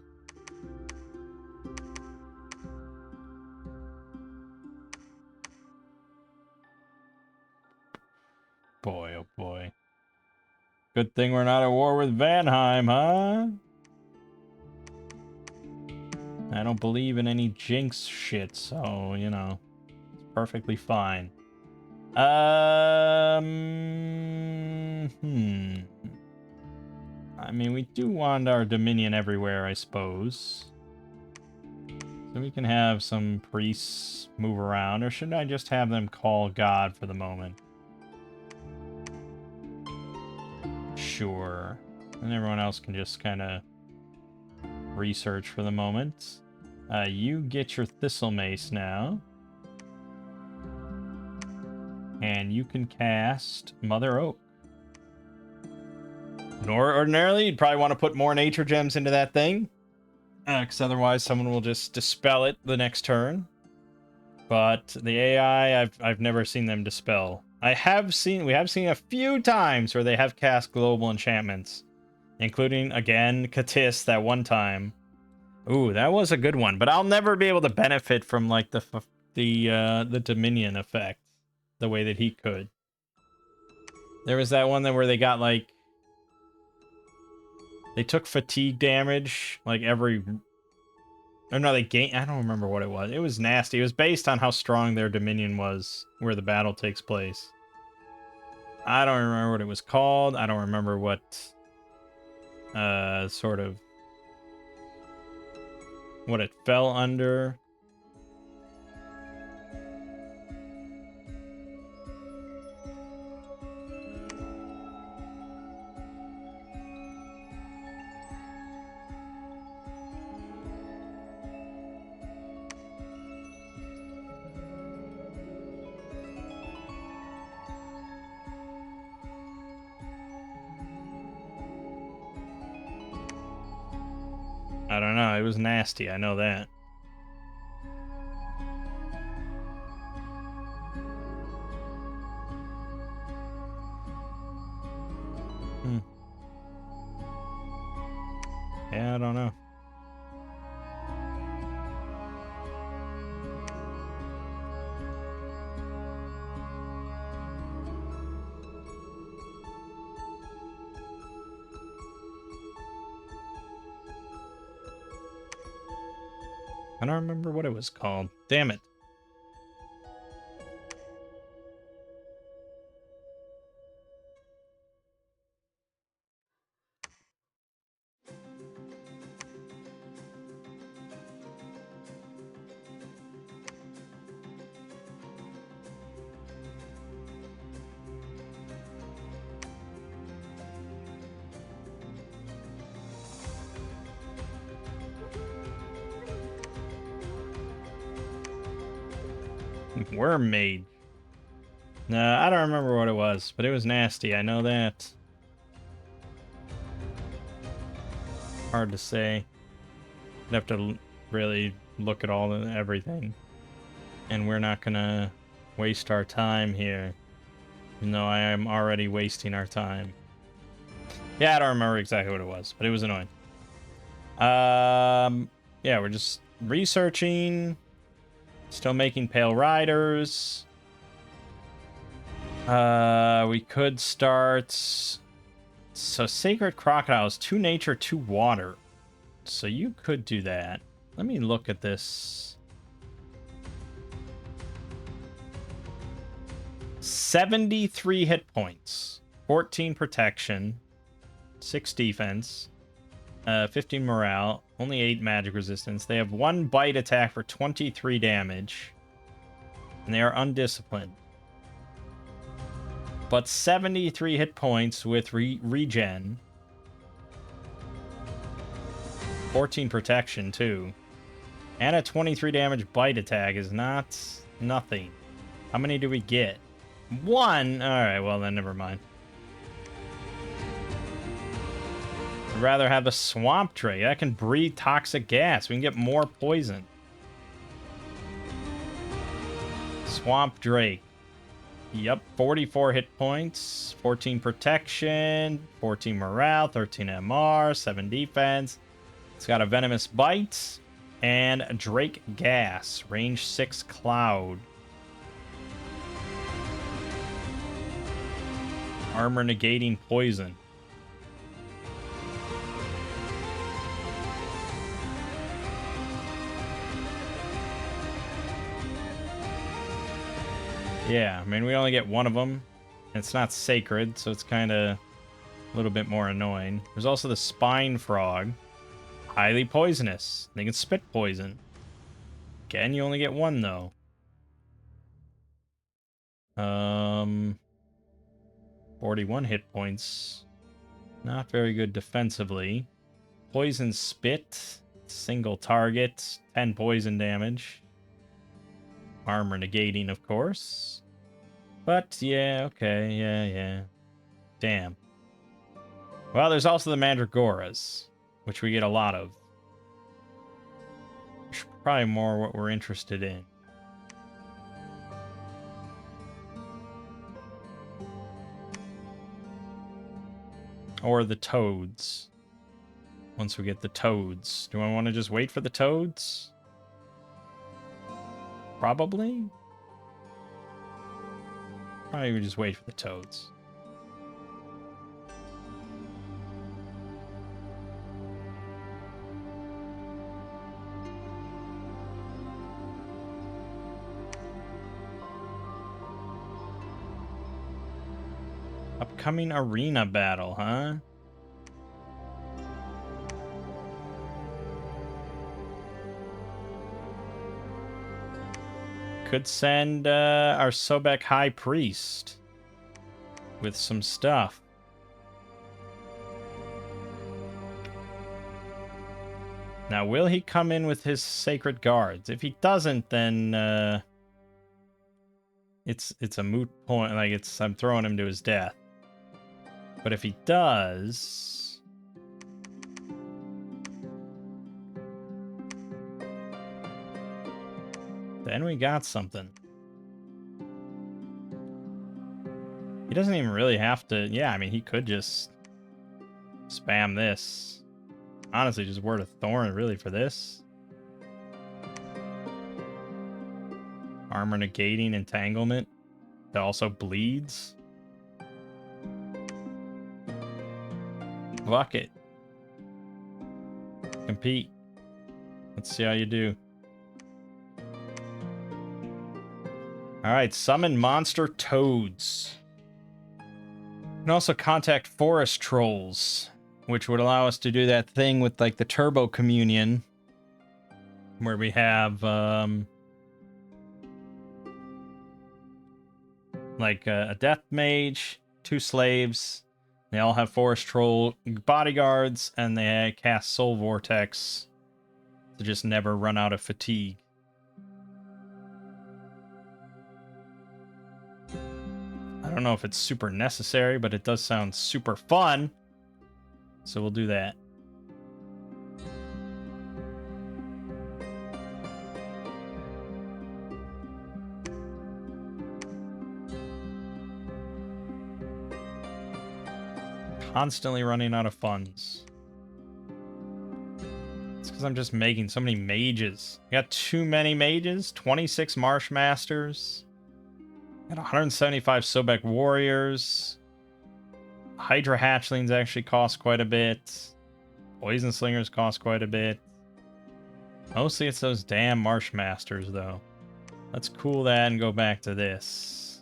Boy, oh boy. Good thing we're not at war with Vanheim, huh? I don't believe in any jinx shit, so, you know, it's perfectly fine. I mean, we do want our dominion everywhere, I suppose. So we can have some priests move around, or should I just have them call God for the moment? Sure. And everyone else can just kind of research for the moment. You get your Thistle Mace now. And you can cast Mother Oak. Ordinarily, you'd probably want to put more nature gems into that thing. Because otherwise someone will just dispel it the next turn. But the AI, I've never seen them dispel. We have seen a few times where they have cast global enchantments. Including, again, Katis that one time. Ooh, that was a good one. But I'll never be able to benefit from, like, the Dominion effect. The way that he could. There was that one where they got, like... They took fatigue damage, like, every... Or no, they gained... I don't remember what it was. It was nasty. It was based on how strong their Dominion was, where the battle takes place. I don't remember what it was called. I don't remember what... sort of... What it fell under. I don't know. It was nasty. I know that. Yeah, I don't know. I don't remember what it was called. Damn it. Worm Mage. No, I don't remember what it was, but it was nasty. I know that. Hard to say. I'd have to really look at everything. And we're not gonna waste our time here. Even though I am already wasting our time. Yeah, I don't remember exactly what it was, but it was annoying. Yeah, we're just researching. Still making Pale Riders. We could start... So Sacred Crocodiles, 2 nature, 2 water. So you could do that. Let me look at this. 73 hit points. 14 protection. 6 defense. 15 morale. Only 8 magic resistance. They have 1 bite attack for 23 damage. And they are undisciplined. But 73 hit points with regen. 14 protection, too. And a 23 damage bite attack is not nothing. How many do we get? 1! Alright, well then, never mind. I'd rather have a Swamp Drake. That can breathe toxic gas. We can get more poison. Swamp Drake. Yep, 44 hit points, 14 protection, 14 morale, 13 MR, 7 defense. It's got a venomous bite and Drake gas, range 6 cloud. Armor negating poison. Yeah, I mean, we only get one of them. It's not sacred, so it's kind of a little bit more annoying. There's also the spine frog. Highly poisonous. They can spit poison. Again, you only get one, though. 41 hit points. Not very good defensively. Poison spit. Single target. 10 poison damage. Armor negating, of course. But, yeah, okay, yeah. Damn. Well, there's also the Mandragoras, which we get a lot of. Probably more what we're interested in. Or the toads. Once we get the toads. Do I want to just wait for the toads? Probably? Probably we just wait for the toads. Upcoming arena battle, huh? Could send our Sobek High Priest with some stuff. Now, will he come in with his Sacred Guards? If he doesn't, then it's a moot point. Like, I'm throwing him to his death. But if he does... then we got something. He doesn't even really have to... yeah, I mean, he could just spam this. Honestly, just Word of Thorn, really, for this. Armor negating entanglement. That also bleeds. Fuck it. Compete. Let's see how you do. Alright, summon monster toads. You can also contact forest trolls, which would allow us to do that thing with, like, the turbo communion, where we have, like, a death mage, 2 slaves. They all have forest troll bodyguards, and they cast soul vortex to just never run out of fatigue. I don't know if it's super necessary, but it does sound super fun. So we'll do that. Constantly running out of funds. It's because I'm just making so many mages. I got too many mages. 26 Marsh Masters. Got 175 Sobek Warriors. Hydra Hatchlings actually cost quite a bit. Poison Slingers cost quite a bit. Mostly it's those damn Marsh Masters, though. Let's cool that and go back to this.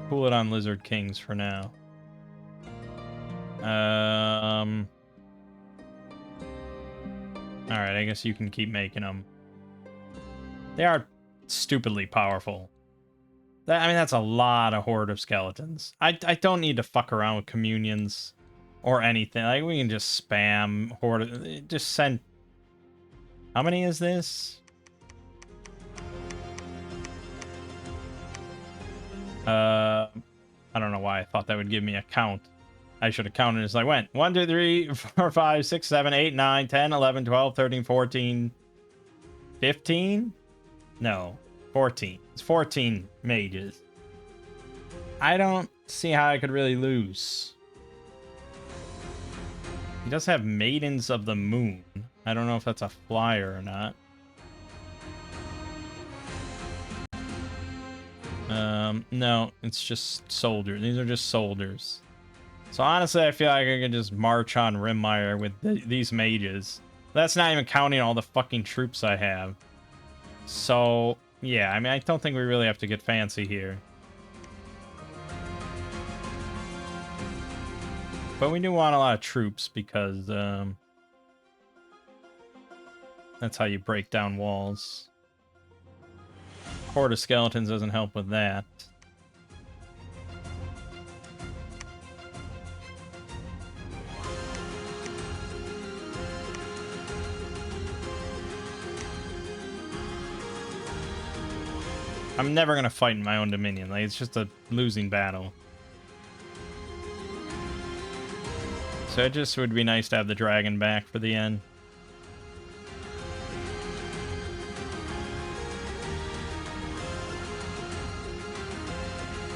Cool it on Lizard Kings for now. Alright, I guess you can keep making them. They are stupidly powerful. I mean, that's a lot of Horde of Skeletons. I don't need to fuck around with communions or anything. Like, we can just spam Horde. Just send... how many is this? I don't know why I thought that would give me a count. I should have counted as I went. 1, 2, 3, 4, 5, 6, 7, 8, 9, 10, 11, 12, 13, 14, 15? No, 14. It's 14 mages. I don't see how I could really lose. He does have Maidens of the Moon. I don't know if that's a flyer or not. No, it's just soldiers. These are just soldiers. So honestly, I feel like I can just march on Rimmire with these mages. That's not even counting all the fucking troops I have. So Yeah, I mean, I don't think we really have to get fancy here. But we do want a lot of troops because that's how you break down walls. Horde of skeletons doesn't help with that. I'm never gonna fight in my own dominion. Like, it's just a losing battle. So it just would be nice to have the dragon back for the end.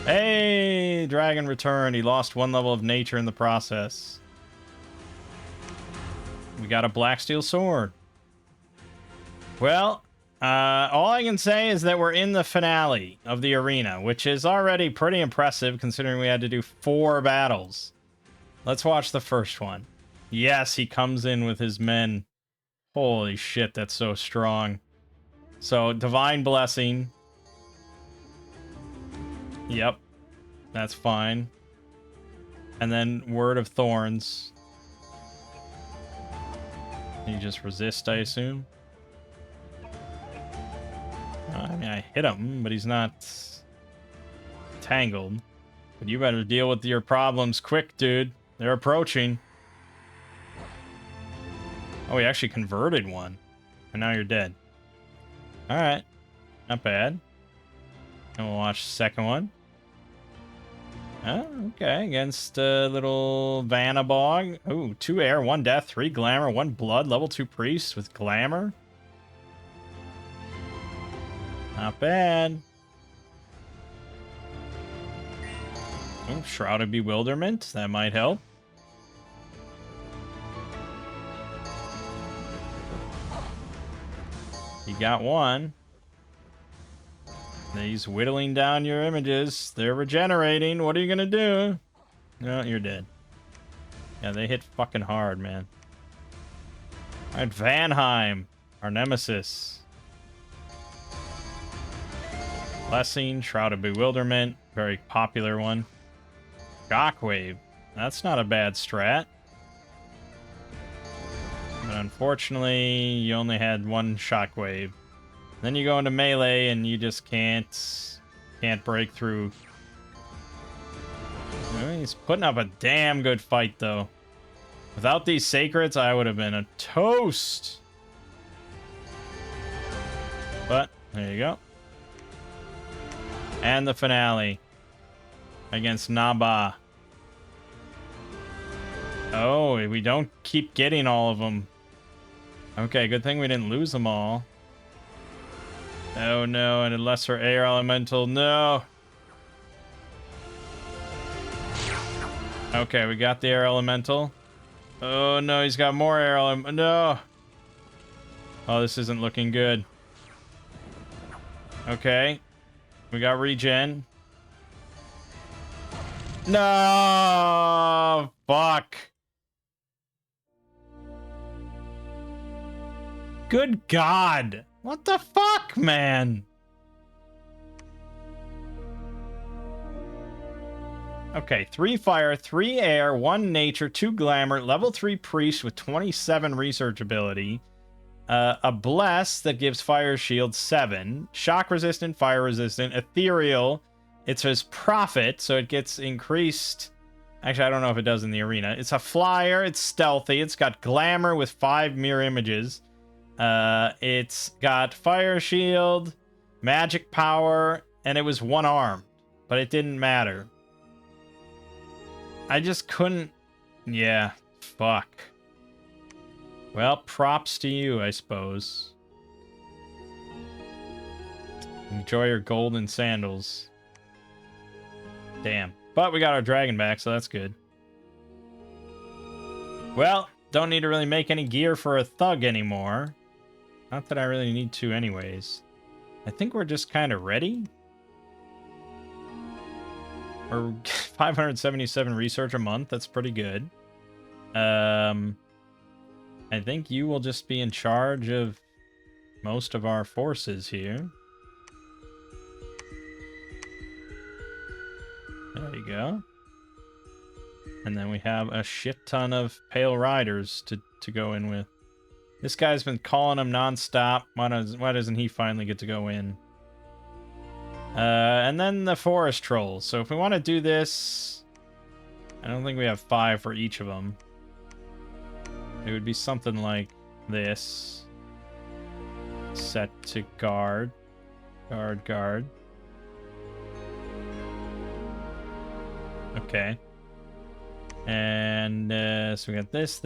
Hey, dragon returned. He lost 1 level of nature in the process. We got a black steel sword. Well, all I can say is that we're in the finale of the arena, which is already pretty impressive considering we had to do 4 battles. Let's watch the first one. Yes, he comes in with his men. Holy shit, that's so strong. So, Divine Blessing. Yep, that's fine. And then Word of Thorns. You just resist, I assume. I mean, I hit him, but he's not tangled. But you better deal with your problems quick, dude. They're approaching. Oh, he actually converted one. And now you're dead. Alright. Not bad. And we'll watch the second one. Oh, okay. Against little Vanabog. Ooh, 2 air, 1 death, 3 glamour, 1 blood. Level 2 priest with glamour. Not bad. Oh, Shroud of Bewilderment. That might help. You got 1. He's whittling down your images. They're regenerating. What are you gonna do? No, you're dead. Yeah, they hit fucking hard, man. Alright, Vanheim, our nemesis. Blessing, Shroud of Bewilderment, very popular one. Shockwave, that's not a bad strat. But unfortunately, you only had 1 Shockwave. Then you go into melee and you just can't break through. He's putting up a damn good fight, though. Without these sacreds, I would have been a toast. But there you go. And the finale against Naba. Oh, we don't keep getting all of them. Okay, good thing we didn't lose them all. Oh no, and a lesser air elemental. No. Okay, we got the air elemental. Oh no, he's got more air elemental. No. Oh, this isn't looking good. Okay. We got regen. No! Fuck. Good God. What the fuck, man? Okay, 3 fire, 3 air, 1 nature, 2 glamour, level 3 priest with 27 research ability. A bless that gives fire shield 7. Shock resistant, fire resistant, ethereal. It says profit, so it gets increased. Actually, I don't know if it does in the arena. It's a flyer, it's stealthy, it's got glamour with 5 mirror images. It's got fire shield, magic power, and it was 1 armed, but it didn't matter. I just couldn't. Yeah, fuck. Well, props to you, I suppose. Enjoy your golden sandals. Damn. But we got our dragon back, so that's good. Well, don't need to really make any gear for a thug anymore. Not that I really need to anyways. I think we're just kind of ready. We're 577 research a month. That's pretty good. I think you will just be in charge of most of our forces here. There you go. And then we have a shit ton of Pale Riders to go in with. This guy's been calling them nonstop. Why doesn't he finally get to go in? And then the Forest Trolls. So if we want to do this, I don't think we have 5 for each of them. It would be something like this. Set to guard. Guard. Okay. And so we got this.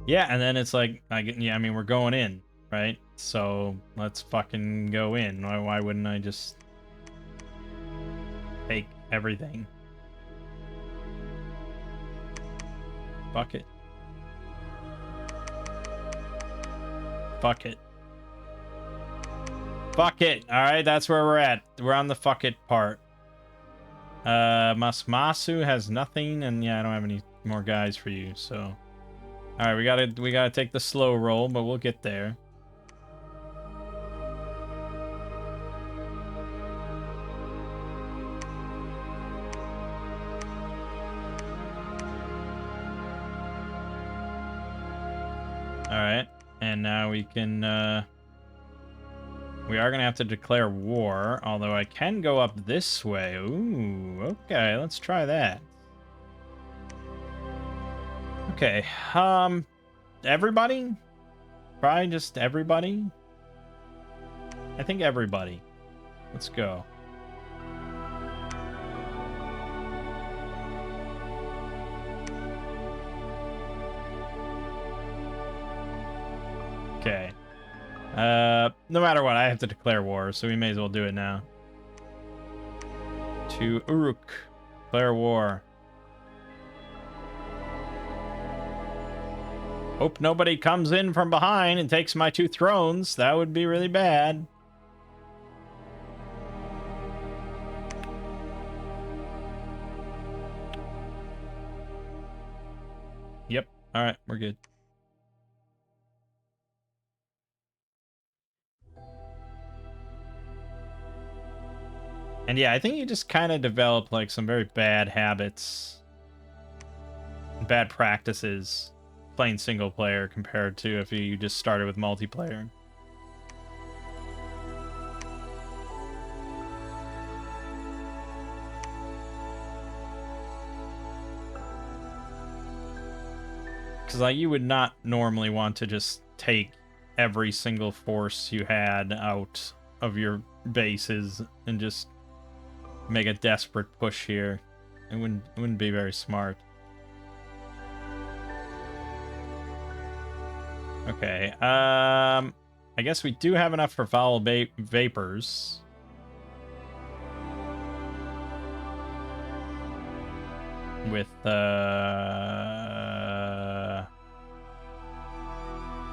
Yeah, and then it's like, I mean, we're going in, right? So let's fucking go in. Why wouldn't I just take everything? Fuck it. Fuck it. Fuck it. Alright, that's where we're at. We're on the fuck it part. Masmasu has nothing, and yeah, I don't have any more guys for you, so. Alright, we gotta take the slow roll, but we'll get there. Alright, and now we can, we are going to have to declare war, although I can go up this way. Ooh, okay, let's try that. Okay, everybody? Probably just everybody? I think everybody. Let's go. Okay. No matter what, I have to declare war, so we may as well do it now. To Uruk. Declare war. Hope nobody comes in from behind and takes my 2 thrones. That would be really bad. Yep. Alright, we're good. And yeah, I think you just kind of develop like some very bad habits, bad practices playing single player compared to if you just started with multiplayer. Because like you would not normally want to just take every single force you had out of your bases and just make a desperate push here. It wouldn't be very smart. Okay, I guess we do have enough for foul vapors. With, wait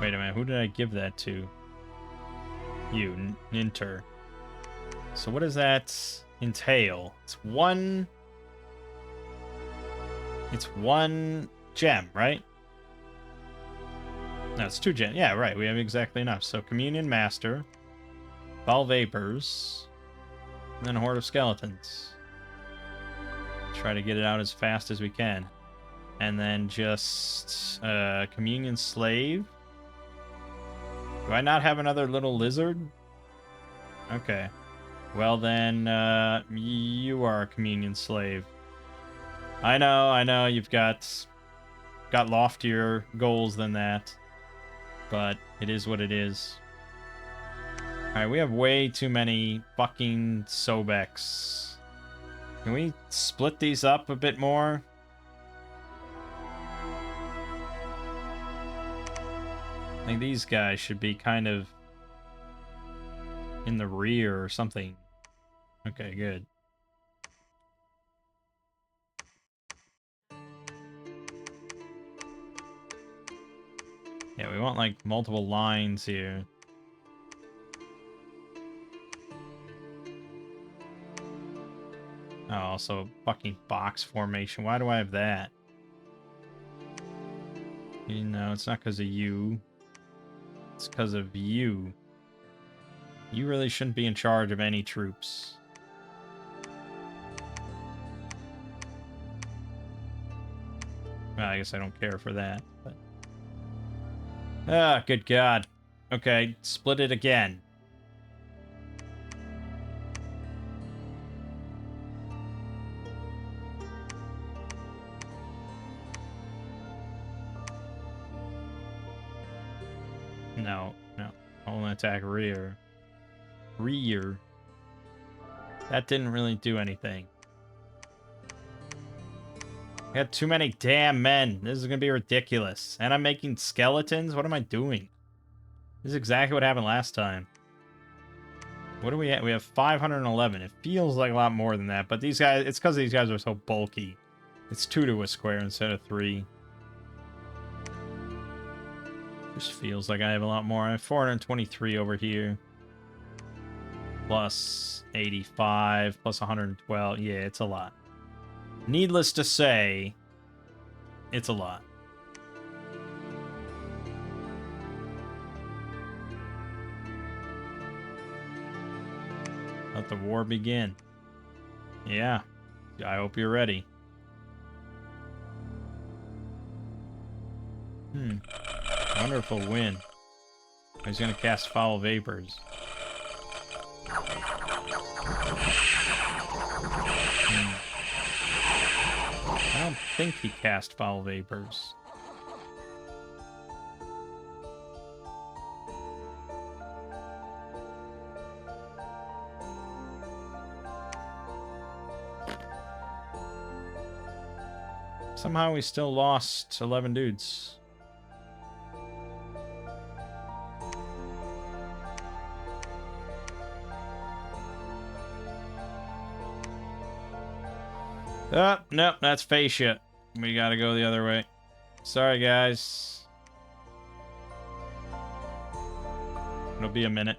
a minute, who did I give that to? You, Ninter. So what does that entail? It's one gem, right? No, it's 2 gems. Yeah, right. We have exactly enough. So Communion Master, Foul Vapors, and then a Horde of Skeletons. Try to get it out as fast as we can. And then just Communion Slave. Do I not have another little lizard? Okay. Well then, you are a Communion Slave. I know, you've got loftier goals than that. But it is what it is. Alright, we have way too many fucking Sobex. Can we split these up a bit more? I think these guys should be kind of in the rear or something. Okay, good. Yeah, we want like multiple lines here. Oh, also fucking box formation. Why do I have that? You know, it's not because of you. It's because of you. You really shouldn't be in charge of any troops. Well, I guess I don't care for that. But... Ah, good God. Okay, split it again. No, no. Only attack rear. Rear. That didn't really do anything. I got too many damn men. This is gonna be ridiculous. And I'm making skeletons? What am I doing? This is exactly what happened last time. What do we have? We have 511. It feels like a lot more than that, but these guys, it's because these guys are so bulky. It's 2 to a square instead of 3. Just feels like I have a lot more. I have 423 over here. Plus 85, plus 112. Yeah, it's a lot. Needless to say, it's a lot. Let the war begin. Yeah, I hope you're ready. Wonderful win. He's gonna cast Foul Vapors. I don't think he cast Foul Vapors. Somehow we still lost 11 dudes. Oh, nope, that's fascia. We gotta go the other way. Sorry, guys. It'll be a minute.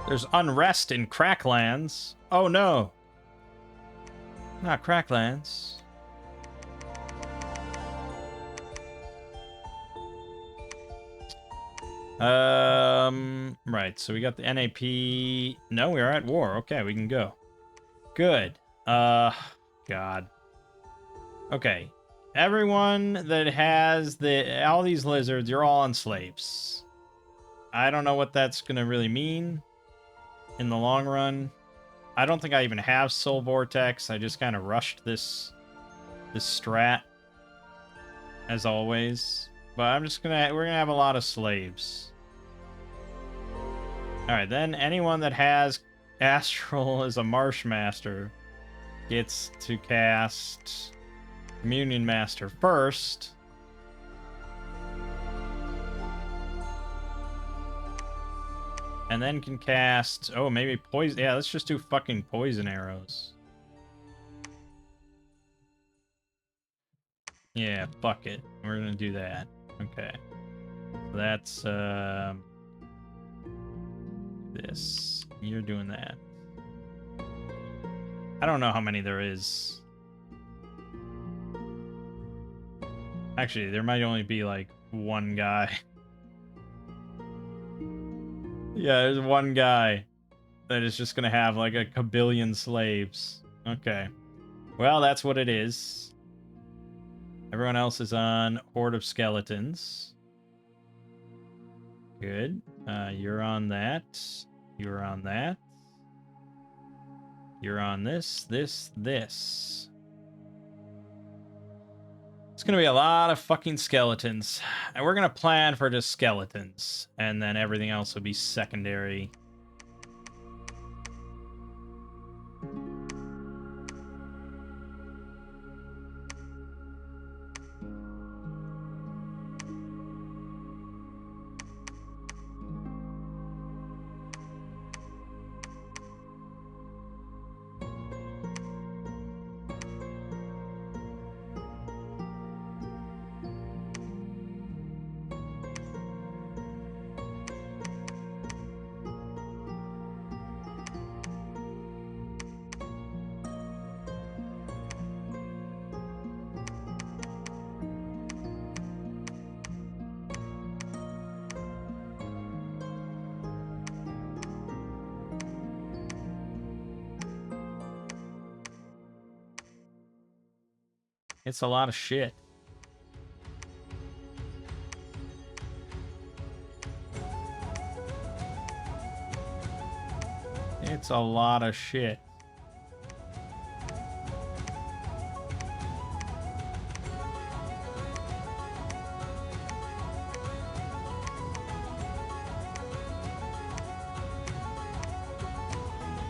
There's unrest in Cracklands. Oh no. Not Cracklands. Right, so we got the NAP. No, we're at war. Okay, we can go. Good. God. Okay. Everyone that has all these lizards, you're all on slaves. I don't know what that's gonna really mean in the long run. I don't think I even have Soul Vortex. I just kind of rushed this strat as always. But we're gonna have a lot of slaves. Alright, then anyone that has Astral as a Marsh Master gets to cast Communion Master first. And then can cast... Oh, maybe poison... Yeah, let's just do fucking poison arrows. Yeah, fuck it. We're gonna do that. Okay. So that's, this. You're doing that. I don't know how many there is. Actually, there might only be, like, one guy. Yeah, there's one guy that is just gonna have, like, a kabillion slaves. Okay. Well, that's what it is. Everyone else is on Horde of Skeletons. Good. You're on that. You're on that. You're on this, this. It's gonna be a lot of fucking skeletons. And we're gonna plan for just skeletons. And then everything else will be secondary. It's a lot of shit. It's a lot of shit.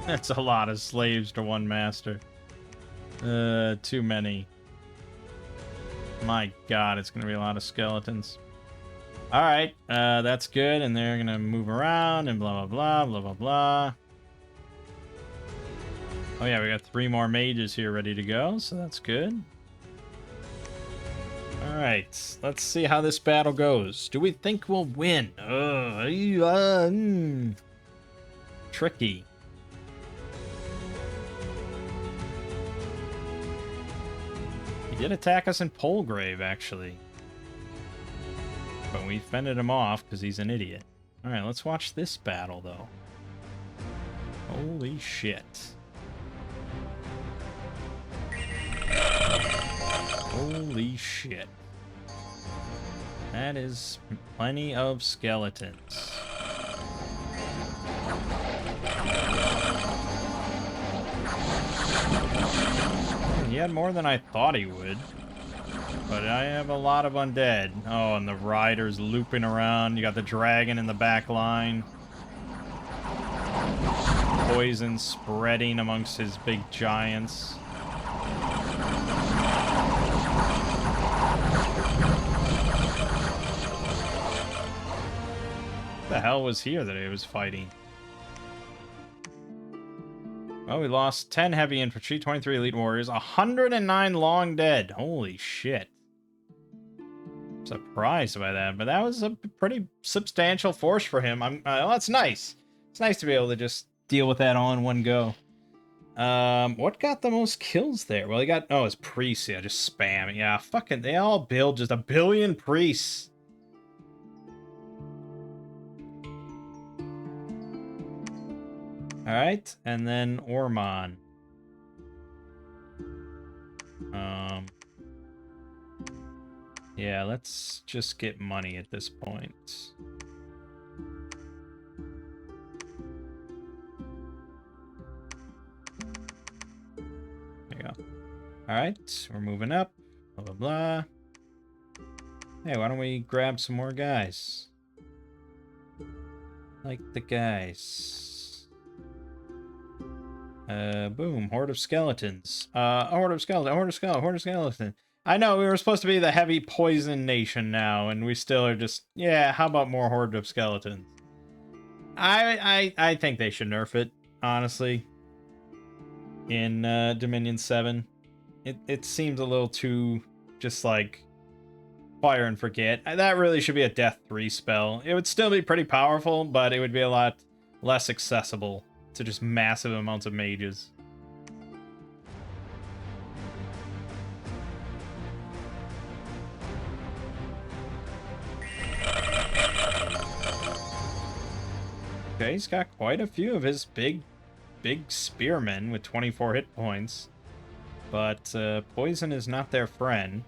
That's a lot of slaves to one master. Too many. My god, it's gonna be a lot of skeletons. Alright, that's good, and they're gonna move around and blah blah blah blah blah blah. Oh yeah, we got 3 more mages here ready to go, so that's good. Alright, let's see how this battle goes. Do we think we'll win? Tricky. He did attack us in Polegrave, actually. But we fended him off because he's an idiot. Alright, let's watch this battle, though. Holy shit. Holy shit. That is plenty of skeletons. He had more than I thought he would. But I have a lot of undead. Oh, and the rider's looping around. You got the dragon in the back line. Poison spreading amongst his big giants. What the hell was here that he was fighting? Well, we lost 10 heavy infantry, 23 elite warriors, 109 long dead. Holy shit. Surprised by that, but that was a pretty substantial force for him. Well, that's nice. It's nice to be able to just deal with that all in one go. What got the most kills there? Well, he got, oh, his priests. Yeah, just spam. Yeah, fucking, they all build just 1 billion priests. Alright, and then Ormon. Yeah, let's just get money at this point. There you go. Alright, we're moving up. Blah, blah, blah. Hey, why don't we grab some more guys? Like the guys. Boom. Horde of skeletons. A horde of skeleton. A horde of skeleton. Horde of skeleton. I know, we were supposed to be the heavy poison nation now, and we still are just... Yeah, how about more horde of skeletons? I think they should nerf it, honestly. In Dominion 7. It seems a little too... Just like... Fire and forget. That really should be a Death 3 spell. It would still be pretty powerful, but it would be a lot less accessible to just massive amounts of mages. Okay, he's got quite a few of his big spearmen with 24 hit points. But poison is not their friend.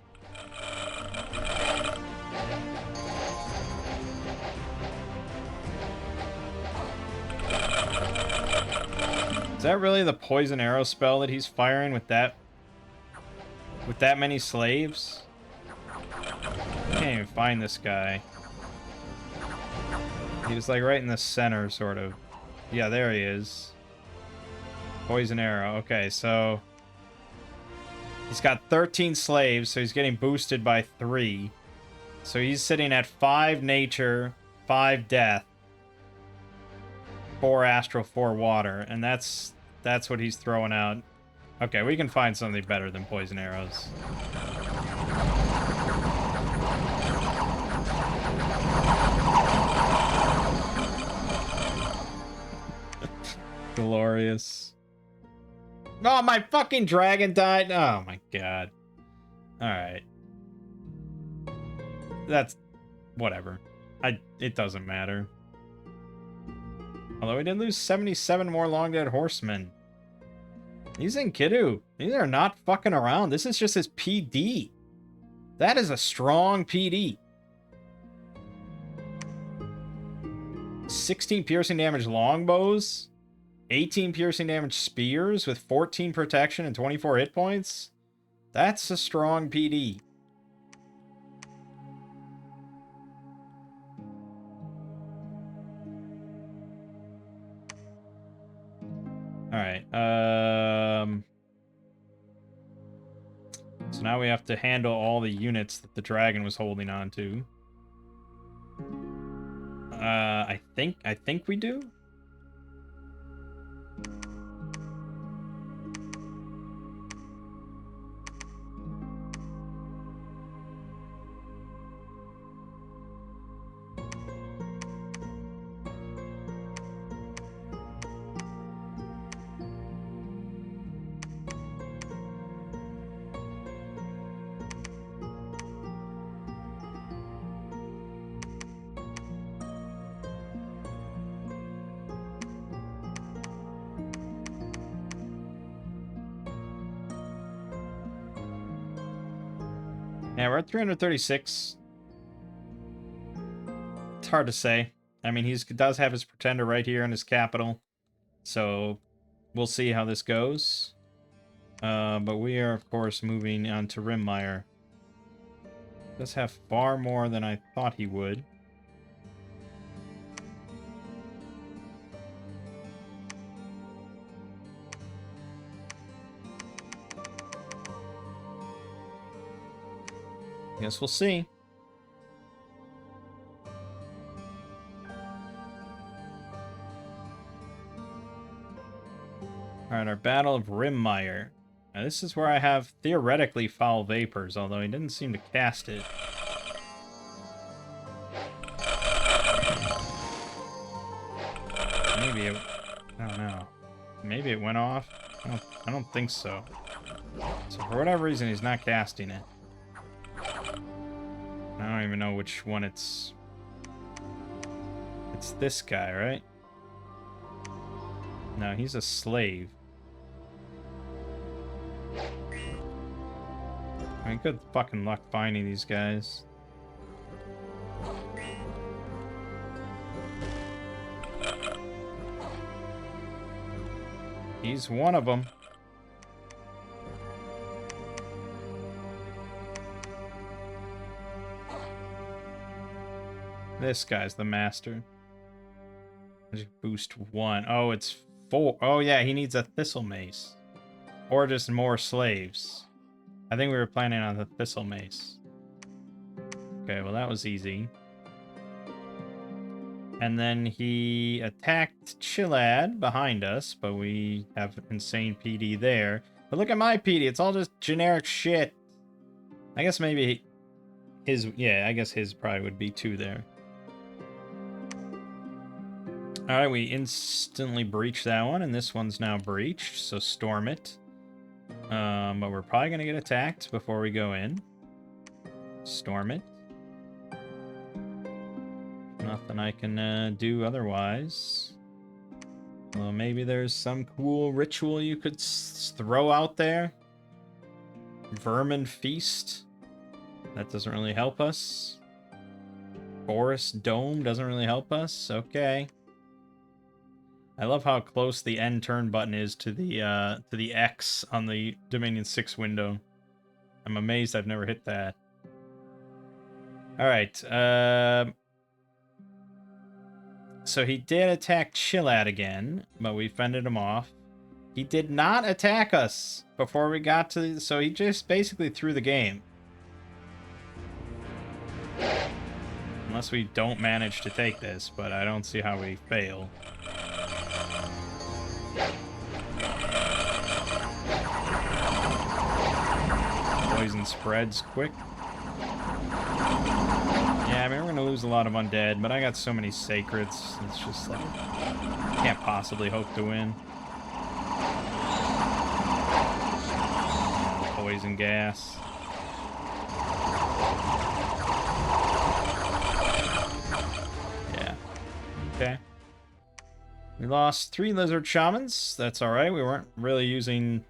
Is that really the poison arrow spell that he's firing with that many slaves? I can't even find this guy. He was like right in the center, sort of. Yeah, there he is. Poison arrow. Okay, so he's got 13 slaves, so he's getting boosted by 3. So he's sitting at 5 nature, 5 death, 4 astral, 4 water, and that's what he's throwing out. Okay, we can find something better than poison arrows. Glorious. Oh, my fucking dragon died. Oh my god. Alright. That's... whatever. It doesn't matter. Although we did lose 77 more long dead horsemen. He's in Kiddu. These are not fucking around. This is just his PD. That is a strong PD. 16 piercing damage longbows. 18 piercing damage spears with 14 protection and 24 hit points. That's a strong PD. Alright, so now we have to handle all the units that the dragon was holding on to. I think we do? Yeah, we're at 336. It's hard to say. I mean, he does have his pretender right here in his capital. So, we'll see how this goes. But we are, of course, moving on to Rimmire. Does have far more than I thought he would. Guess we'll see. Alright, our Battle of Rimmire. Now this is where I have theoretically Foul Vapors, although he didn't seem to cast it. Maybe it... I don't know. Maybe it went off? I don't think so. So for whatever reason, he's not casting it. I don't even know which one it's... It's this guy, right? No, he's a slave. I mean, good fucking luck finding these guys. He's one of them. This guy's the master. Just boost 1. Oh, it's 4. Oh, yeah, he needs a Thistle Mace. Or just more slaves. I think we were planning on the Thistle Mace. Okay, well, that was easy. And then he attacked Chilad behind us, but we have insane PD there. But look at my PD. It's all just generic shit. I guess maybe his... Yeah, I guess his probably would be 2 there. Alright, we instantly breached that one, and this one's now breached, so storm it. But we're probably going to get attacked before we go in. Storm it. Nothing I can do otherwise. Well, maybe there's some cool ritual you could throw out there. Vermin Feast. That doesn't really help us. Forest Dome doesn't really help us. Okay. I love how close the end turn button is to the X on the Dominion 6 window. I'm amazed I've never hit that. Alright, so he did attack Chilad again, but we fended him off. He did not attack us before we got to... So he just basically threw the game. Unless we don't manage to take this, but I don't see how we fail. Poison spreads quick. Yeah, I mean, we're gonna lose a lot of undead, but I got so many sacreds. It's just like, can't possibly hope to win. Poison gas. Yeah. Okay. We lost 3 lizard shamans. That's alright. We weren't really using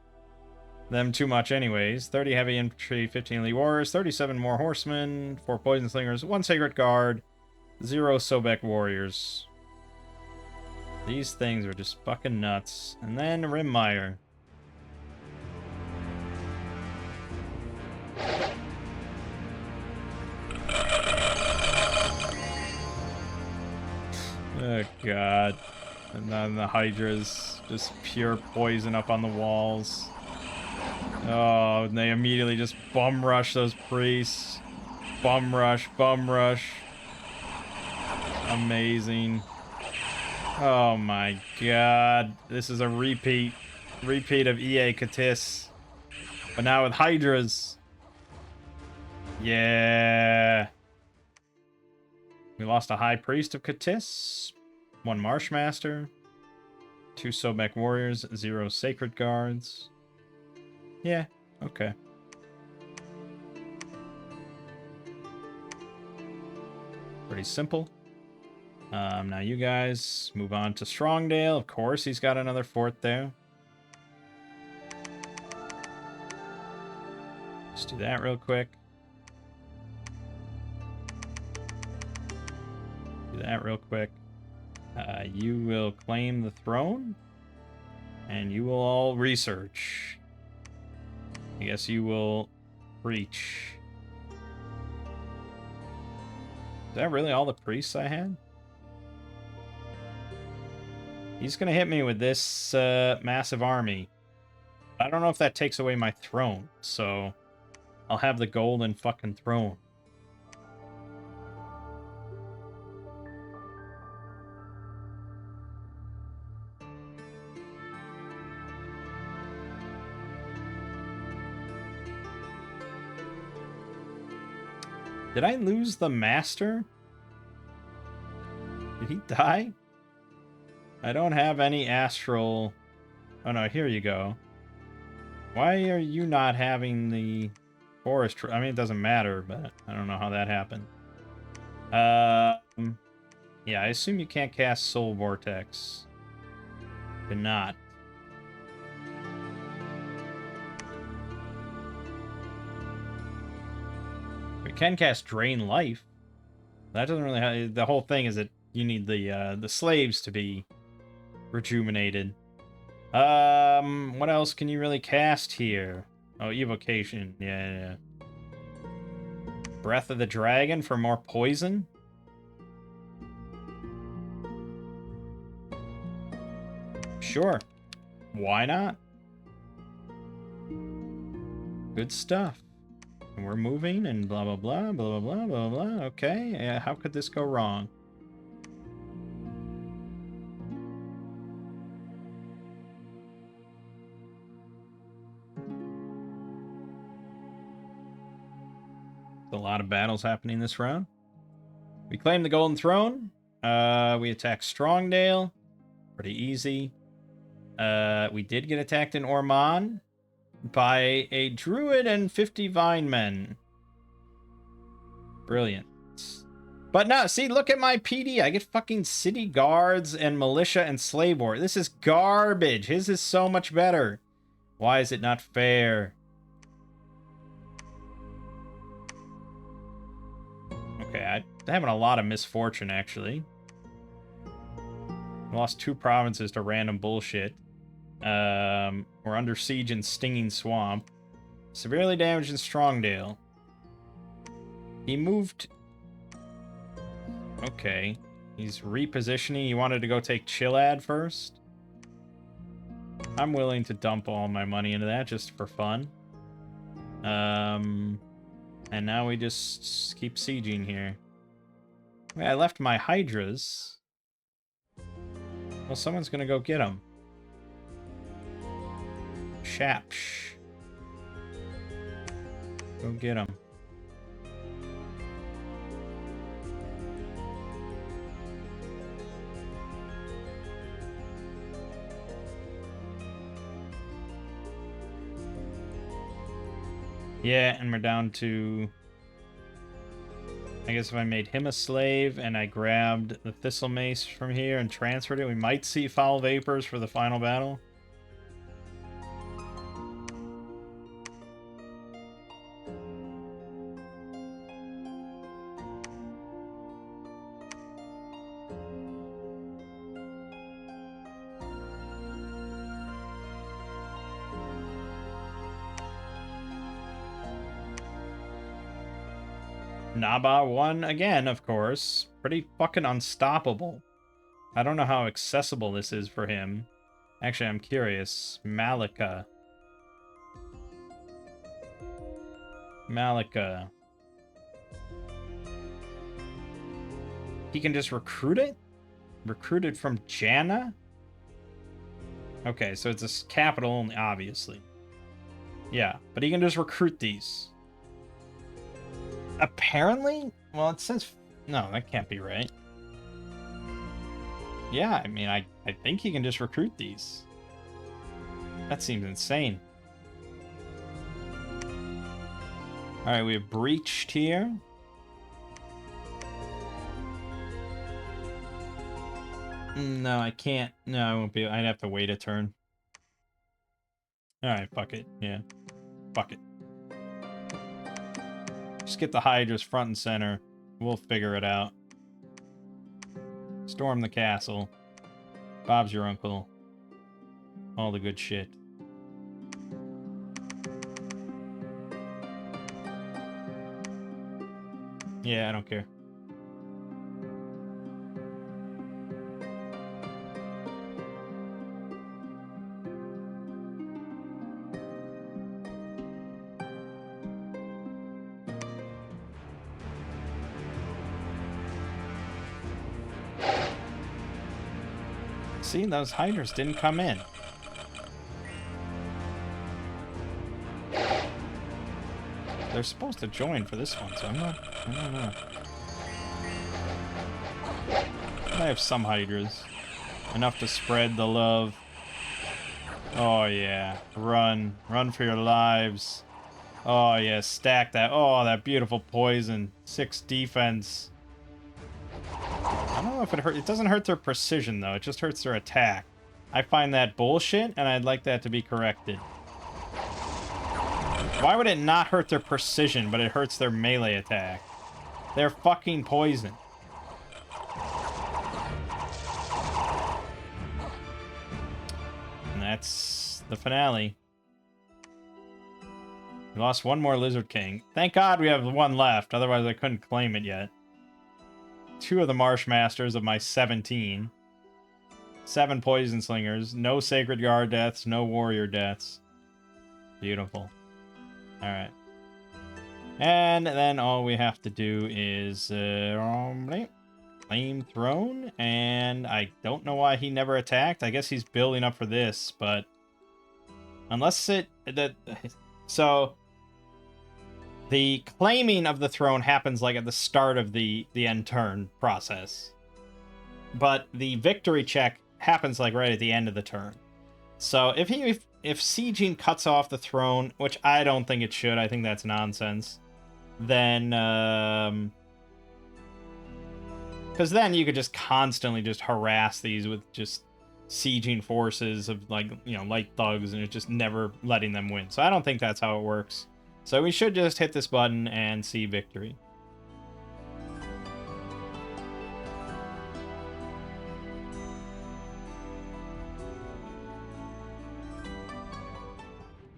them too much anyways. 30 heavy infantry, 15 elite warriors, 37 more horsemen, 4 poison slingers, 1 sacred guard, 0 Sobek warriors. These things are just fucking nuts. And then Rimmire. Oh god. And then the Hydras, just pure poison up on the walls. Oh, and they immediately just bum rush those priests. Bum rush, bum rush. Amazing. Oh my god. This is a repeat. Repeat of EA Katis. But now with Hydras. Yeah. We lost a High Priest of Katis. 1 Marshmaster. 2 Sobek Warriors. 0 Sacred Guards. Yeah, okay. Pretty simple. Now you guys move on to Strongdale. Of course, he's got another fort there. Let's do that real quick. Do that real quick. You will claim the throne. And you will all research. I guess you will preach. Is that really all the priests I had? He's gonna hit me with this massive army. I don't know if that takes away my throne, so I'll have the golden fucking throne. Did I lose the master? Did he die? I don't have any astral... Oh no, here you go. Why are you not having the forest... I mean, it doesn't matter, but I don't know how that happened. Yeah, I assume you can't cast Soul Vortex. Cannot. We can cast Drain Life. That doesn't really have... The whole thing is that you need the slaves to be rejuvenated. What else can you really cast here? Oh, Evocation. Yeah. Breath of the Dragon for more poison? Sure. Why not? Good stuff. And we're moving and blah, blah, blah, blah, blah, blah, blah, blah. Okay, how could this go wrong? A lot of battles happening this round. We claim the Golden Throne. We attack Strongdale. Pretty easy. We did get attacked in Orman by a Druid and 50 Vine Men. Brilliant. But no, see, look at my PD. I get fucking City Guards and Militia and Slavor. This is garbage. His is so much better. Why is it not fair? Okay, I'm having a lot of misfortune, actually. I lost 2 provinces to random bullshit. We're under siege in Stinging Swamp. Severely damaged in Strongdale. He moved... Okay. He's repositioning. He wanted to go take Chilad first. I'm willing to dump all my money into that just for fun. And now we just keep sieging here. Wait, I left my Hydras. Well, someone's gonna go get them. Shapsh. Go get them. Yeah, and we're down to I guess if I made him a slave and I grabbed the Thistle Mace from here and transferred it, we might see Foul Vapors for the final battle. Naba won again, of course. Pretty fucking unstoppable. I don't know how accessible this is for him. Actually, I'm curious. Malika. He can just recruit it? Recruited from Janna? Okay, so it's a capital only, obviously. Yeah, but he can just recruit these. Apparently? Well, it says... No, that can't be right. Yeah, I mean, I think he can just recruit these. That seems insane. Alright, we have breached here. No, I can't. No, I won't be. I'd have to wait a turn. Alright, fuck it. Yeah. Fuck it. Just get the Hydras front and center. We'll figure it out. Storm the castle. Bob's your uncle. All the good shit. Yeah, I don't care. See, those Hydras didn't come in. They're supposed to join for this one, so I don't know. I have some Hydras. Enough to spread the love. Oh yeah, run. Run for your lives. Oh yeah, stack that. Oh, that beautiful poison. 6 defense. I don't know if it hurt. It doesn't hurt their precision, though. It just hurts their attack. I find that bullshit, and I'd like that to be corrected. Why would it not hurt their precision, but it hurts their melee attack? They're fucking poison. And that's the finale. We lost one more Lizard King. Thank God we have one left, otherwise I couldn't claim it yet. 2 of the Marsh Masters of my 17. 7 Poison Slingers. No Sacred Guard deaths. No Warrior deaths. Beautiful. Alright. And then all we have to do is... claim throne. And I don't know why he never attacked. I guess he's building up for this, but... Unless it... So... The claiming of the throne happens like at the start of the end turn process. But the victory check happens like right at the end of the turn. So if sieging cuts off the throne, which I don't think it should, I think that's nonsense, then because then you could just constantly just harass these with just sieging forces of, like, you know, light thugs, and it's just never letting them win. So I don't think that's how it works. So we should just hit this button and see victory.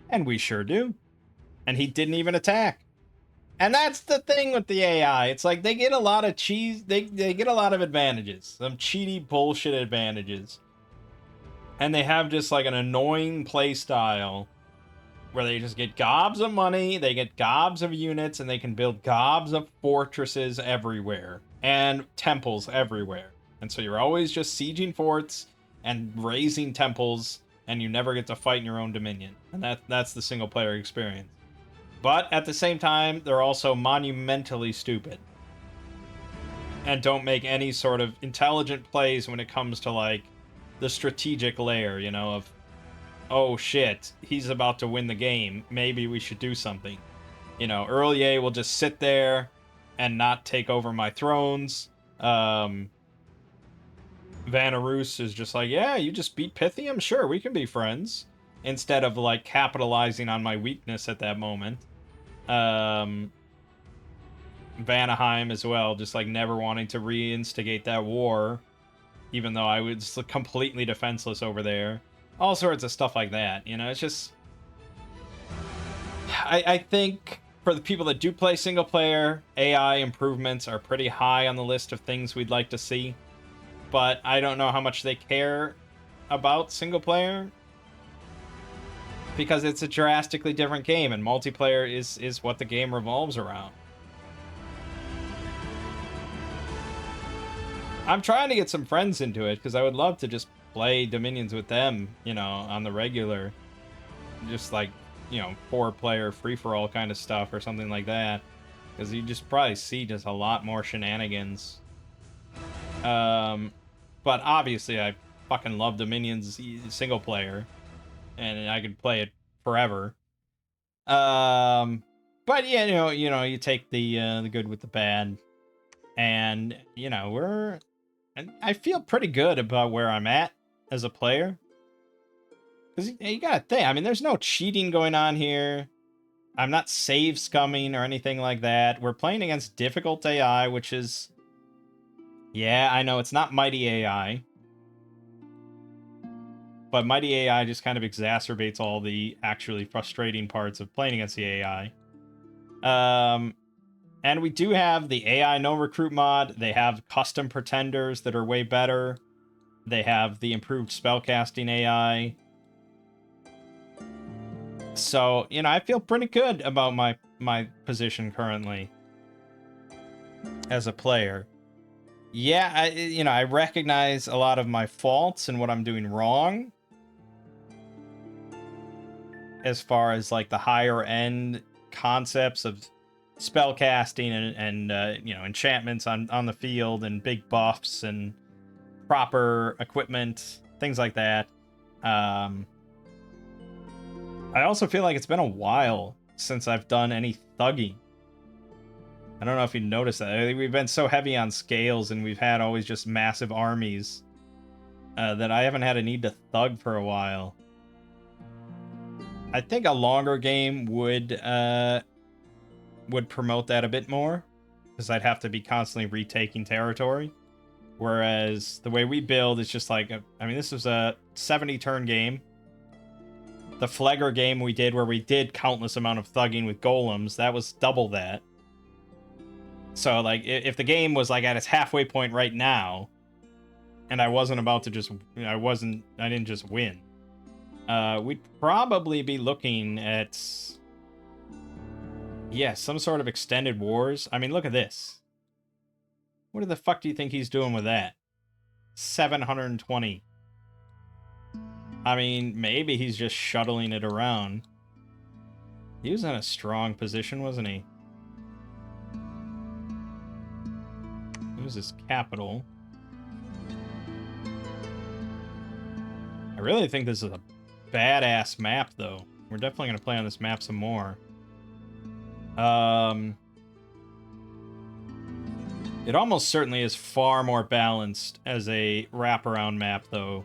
And we sure do. And he didn't even attack. And that's the thing with the AI. It's like they get a lot of cheese. They get a lot of advantages. Some cheaty bullshit advantages. And they have just like an annoying play style where they just get gobs of money, they get gobs of units, and they can build gobs of fortresses everywhere. And temples everywhere. And so you're always just sieging forts and raising temples, and you never get to fight in your own dominion. And that's the single player experience. But at the same time, they're also monumentally stupid. And don't make any sort of intelligent plays when it comes to, like, the strategic layer, you know, of, oh shit, he's about to win the game. Maybe we should do something. You know, Earlier will just sit there and not take over my thrones. Vanarus is just like, yeah, you just beat Pythium? Sure, we can be friends. Instead of, like, capitalizing on my weakness at that moment. Vanaheim as well, just, like, never wanting to reinstigate that war. Even though I was completely defenseless over there. All sorts of stuff like that, you know? It's just... I think for the people that do play single player, AI improvements are pretty high on the list of things we'd like to see. But I don't know how much they care about single player, because it's a drastically different game, and multiplayer is what the game revolves around. I'm trying to get some friends into it, because I would love to just play Dominions with them, you know, on the regular. Just like, you know, 4-player free-for-all kind of stuff or something like that. Because you just probably see just a lot more shenanigans. But obviously I fucking love Dominion's single player. And I could play it forever. But yeah, you take the good with the bad. And, you know, I feel pretty good about where I'm at as a player. Because you gotta think, I mean, there's no cheating going on here. I'm not save scumming or anything like that. We're playing against difficult AI, which is... Yeah, I know, it's not mighty AI. But mighty AI just kind of exacerbates all the actually frustrating parts of playing against the AI. And we do have the AI no recruit mod. They have custom pretenders that are way better. They have the improved spellcasting AI. So, you know, I feel pretty good about my position currently as a player. Yeah, I recognize a lot of my faults and what I'm doing wrong. As far as, like, the higher end concepts of spellcasting and enchantments on the field and big buffs and proper equipment, things like that. I also feel like it's been a while since I've done any thugging. I don't know if you noticed that. I think we've been so heavy on scales and we've had always just massive armies that I haven't had a need to thug for a while. I think a longer game would promote that a bit more, because I'd have to be constantly retaking territory. Whereas the way we build is just like, I mean, this was a 70-turn game. The Flegger game we did, where we did countless amount of thugging with golems, that was double that. So, like, if the game was, like, at its halfway point right now, and I wasn't about to just... I didn't just win. We'd probably be looking at... Yeah, some sort of extended wars. I mean, look at this. What the fuck do you think he's doing with that? 720. I mean, maybe he's just shuttling it around. He was in a strong position, wasn't he? It was his capital. I really think this is a badass map, though. We're definitely going to play on this map some more. It almost certainly is far more balanced as a wraparound map, though.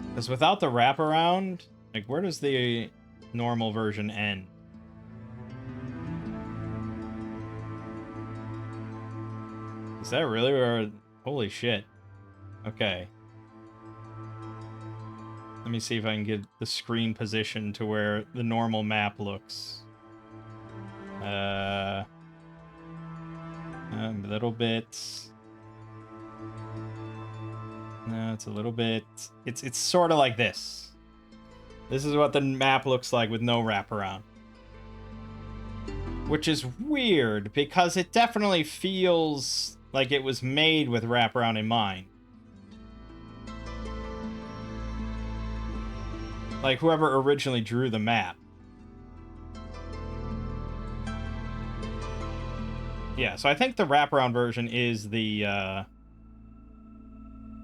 Because without the wraparound, like, where does the normal version end? Is that really where... Holy shit. Okay. Let me see if I can get the screen position to where the normal map looks. A little bit... No, it's a little bit... It's sort of like this. This is what the map looks like with no wraparound. Which is weird, because it definitely feels like it was made with wraparound in mind. Like whoever originally drew the map. Yeah, so I think the wraparound version is the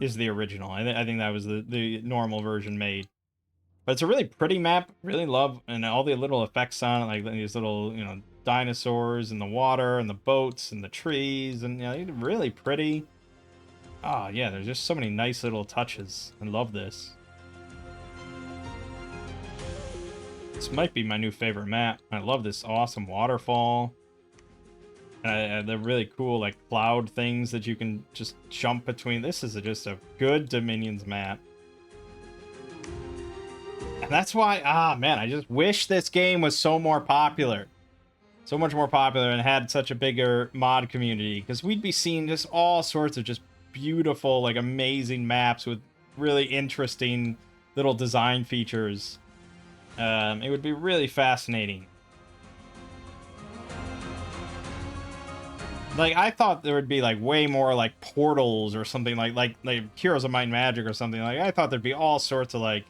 original. I think that was the normal version made. But it's a really pretty map. Really love, and all the little effects on it, like these little, dinosaurs and the water and the boats and the trees, and you know, really pretty. Oh yeah, there's just so many nice little touches. I love this. This might be my new favorite map. I love this awesome waterfall. The really cool like cloud things that you can just jump between. This is just a good Dominions map. And that's why, man, I just wish this game was so more popular. So much more popular and had such a bigger mod community. Because we'd be seeing just all sorts of just beautiful, like amazing maps with really interesting little design features. It would be really fascinating. Like, I thought there would be, like, way more, like, portals or something like Heroes of Might and Magic or something. Like, I thought there'd be all sorts of, like,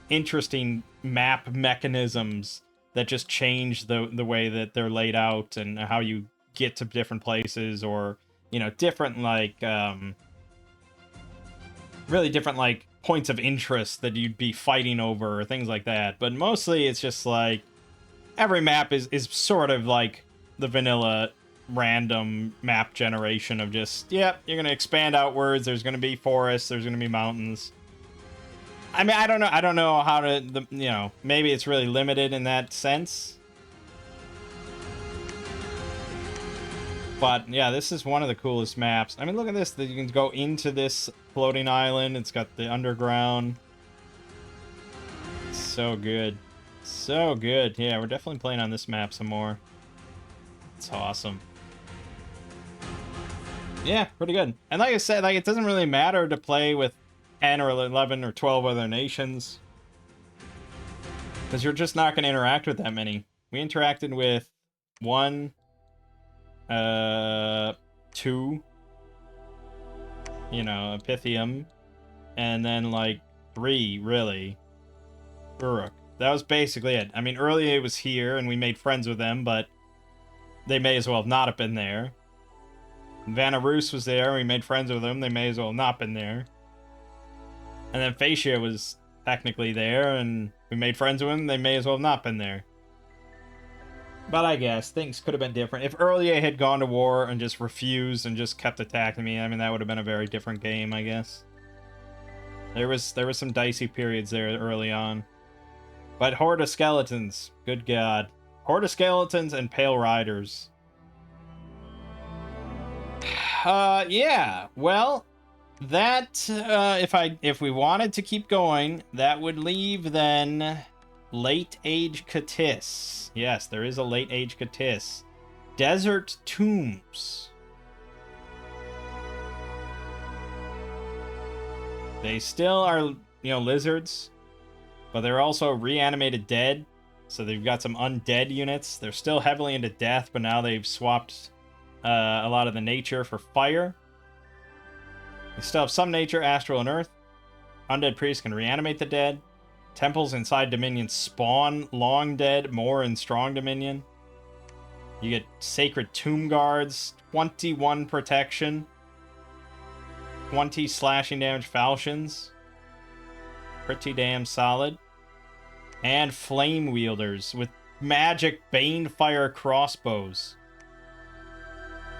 interesting map mechanisms that just change the way that they're laid out and how you get to different places, or, you know, different, like, really different, like, points of interest that you'd be fighting over or things like that. But mostly it's just, like, every map is sort of like the vanilla random map generation of just, yep, you're gonna expand outwards, there's gonna be forests, there's gonna be mountains. I mean, I don't know how to, you know, maybe it's really limited in that sense. But yeah, this is one of the coolest maps. I mean, look at this, that you can go into this floating island. It's got the underground. So good. So good. Yeah, we're definitely playing on this map some more. It's awesome. Yeah, pretty good. And like I said, like, it doesn't really matter to play with 10 or 11 or 12 other nations, because you're just not going to interact with that many. We interacted with 1, 2, you know, Pythium, and then like 3, really. Uruk. That was basically it. I mean, earlier it was here, and we made friends with them, but they may as well have not have been there. Vanarus was there, and we made friends with them. They may as well have not been there. And then Phaecia was technically there, and we made friends with them. They may as well have not been there. But I guess things could have been different. If Earlier had gone to war and just refused and just kept attacking me, I mean, that would have been a very different game, I guess. There was some dicey periods there early on. But Horde of Skeletons, good God. Horde of Skeletons and Pale Riders. Yeah, well, that, if we wanted to keep going, that would leave, then, Late Age Katis. Yes, there is a Late Age Katis. Desert Tombs. They still are, you know, lizards, but they're also reanimated dead, so they've got some undead units. They're still heavily into death, but now they've swapped a lot of the nature for fire. They still have some nature, astral, and earth. Undead priests can reanimate the dead. Temples inside Dominion spawn long dead, more in strong Dominion. You get sacred tomb guards, 21 protection, 20 slashing damage falchions. Pretty damn solid. And flame wielders with magic banefire crossbows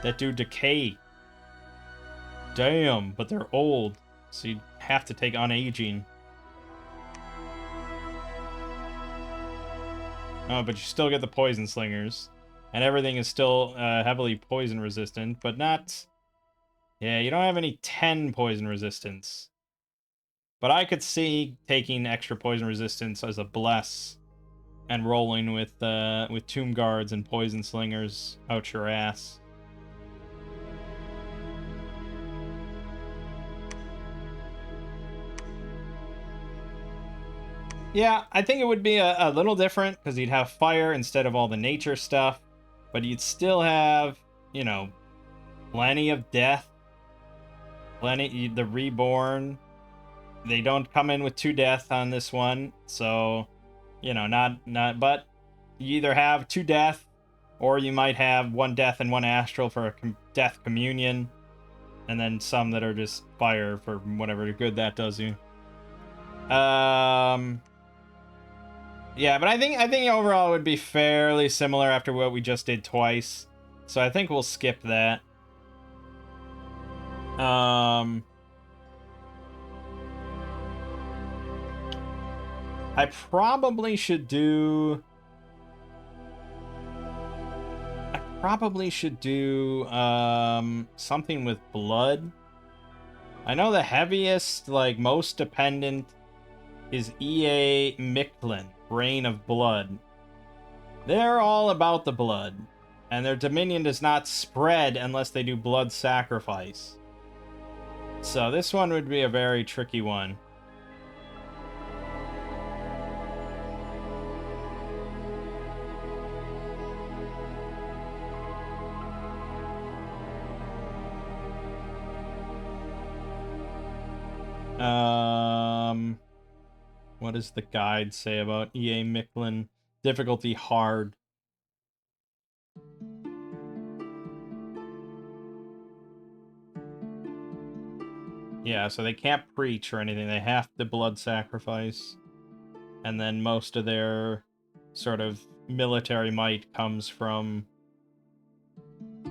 that do decay. Damn, but they're old, so you have to take unaging. Oh, but you still get the poison slingers, and everything is still heavily poison resistant, but not. Yeah, you don't have any 10 poison resistance. But I could see taking extra poison resistance as a bless and rolling with tomb guards and poison slingers out your ass. Yeah, I think it would be a little different, because you'd have fire instead of all the nature stuff, but you'd still have, you know, plenty of death, plenty, the reborn. They don't come in with 2 death on this one, so, you know, not, but you either have 2 death, or you might have 1 death and 1 astral for a death communion, and then some that are just fire for whatever good that does you. Yeah, but I think overall it would be fairly similar after what we just did twice. So I think we'll skip that. I probably should do something with blood. I know the heaviest, like most dependent, is E.A. Micklin, Brain of Blood. They're all about the blood, and their dominion does not spread unless they do blood sacrifice. So this one would be a very tricky one. What does the guide say about E.A. Micklin? Difficulty hard. Yeah, so they can't preach or anything. They have to blood sacrifice. And then most of their sort of military might comes from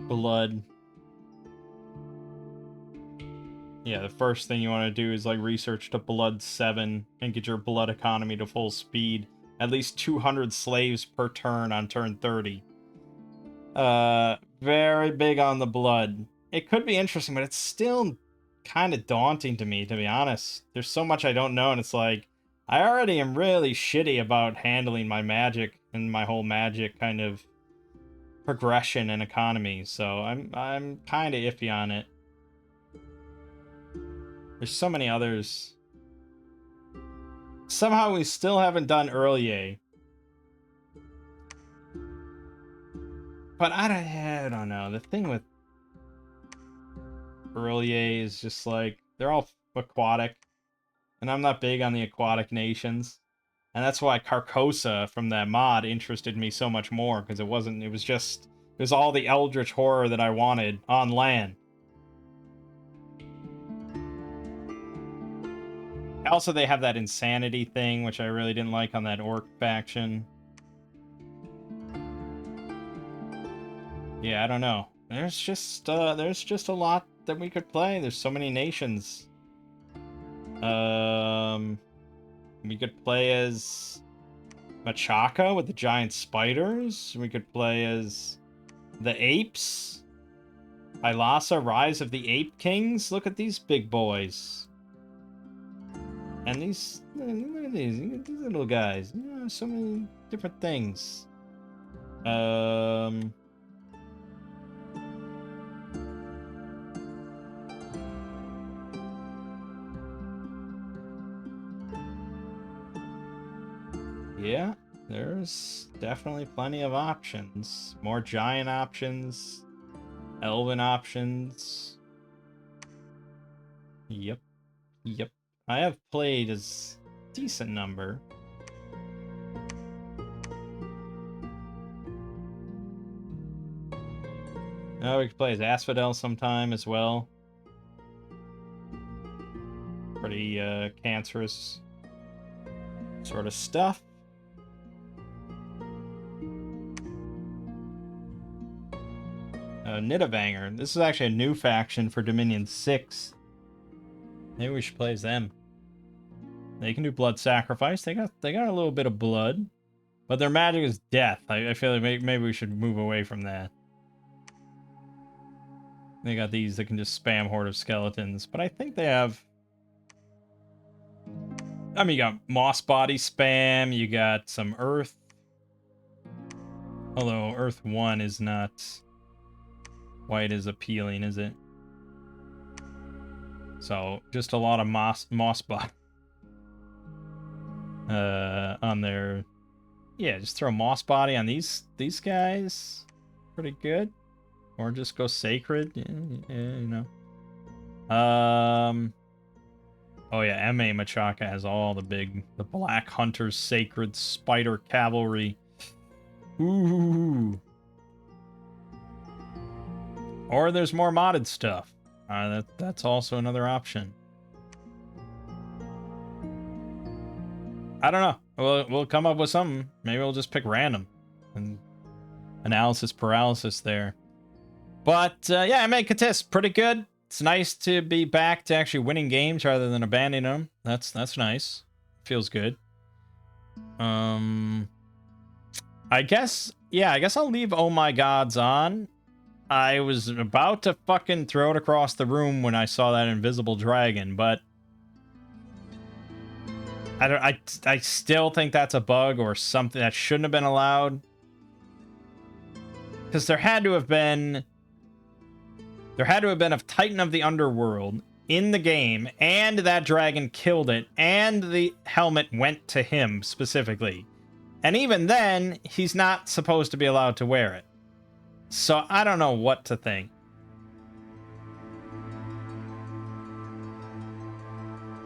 blood. Yeah, the first thing you want to do is like research to blood 7 and get your blood economy to full speed. At least 200 slaves per turn on turn 30. Very big on the blood. It could be interesting, but it's still kind of daunting to me, to be honest. There's so much I don't know, and it's like, I already am really shitty about handling my magic and my whole magic kind of progression and economy, so I'm kind of iffy on it. There's so many others. Somehow we still haven't done Earlier. But I don't know. The thing with Earlier is just like, they're all aquatic. And I'm not big on the aquatic nations. And that's why Carcosa from that mod interested me so much more, because it was all the eldritch horror that I wanted on land. Also, they have that insanity thing, which I really didn't like on that orc faction. Yeah, I don't know. There's just a lot that we could play. There's so many nations. We could play as Machaka with the giant spiders. We could play as the apes. Ilasa, Rise of the Ape Kings. Look at these big boys. And these, look at these little guys. Yeah, so many different things. Yeah, there's definitely plenty of options. More giant options, elven options. Yep. I have played a decent number. Oh, we could play as Asphodel sometime as well. Pretty cancerous sort of stuff. Nidabanger. This is actually a new faction for Dominion 6. Maybe we should play as them. They can do blood sacrifice. They got a little bit of blood, but their magic is death. I feel like maybe we should move away from that. They got these that can just spam Horde of Skeletons, but I think they have. I mean, you got Moss Body spam. You got some Earth. Although Earth 1 is not quite as appealing, is it? So just a lot of moss body on their. Yeah, just throw moss body on these guys. Pretty good. Or just go sacred. Yeah, you know. Oh yeah, M.A. Machaka has all the Black Hunters, Sacred, Spider Cavalry. Ooh. Or there's more modded stuff. That's also another option. I don't know. We'll come up with something. Maybe we'll just pick random and analysis paralysis there. But yeah, Mangg pretty good. It's nice to be back to actually winning games rather than abandoning them. That's nice. Feels good. I guess, yeah, I guess I'll leave Oh My Gods on. I was about to fucking throw it across the room when I saw that invisible dragon, but I still think that's a bug or something that shouldn't have been allowed. Because there had to have been a Titan of the Underworld in the game, and that dragon killed it, and the helmet went to him specifically. And even then, he's not supposed to be allowed to wear it. So I don't know what to think.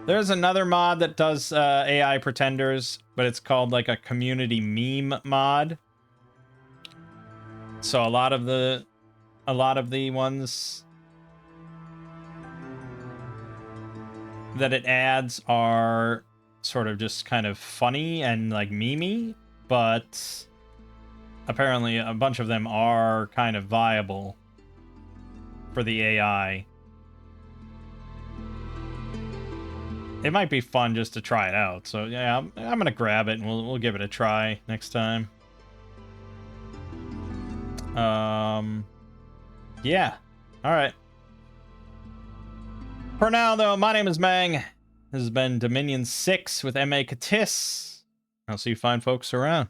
There's another mod that does AI pretenders, but it's called like a community meme mod. So a lot of the ones that it adds are sort of just kind of funny and like memey, but apparently a bunch of them are kind of viable for the AI. It might be fun just to try it out. So yeah, I'm gonna grab it and we'll give it a try next time. Yeah. All right. For now, though, my name is Mangg. This has been Dominion 6 with M.A. Katis. I'll see you fine folks around.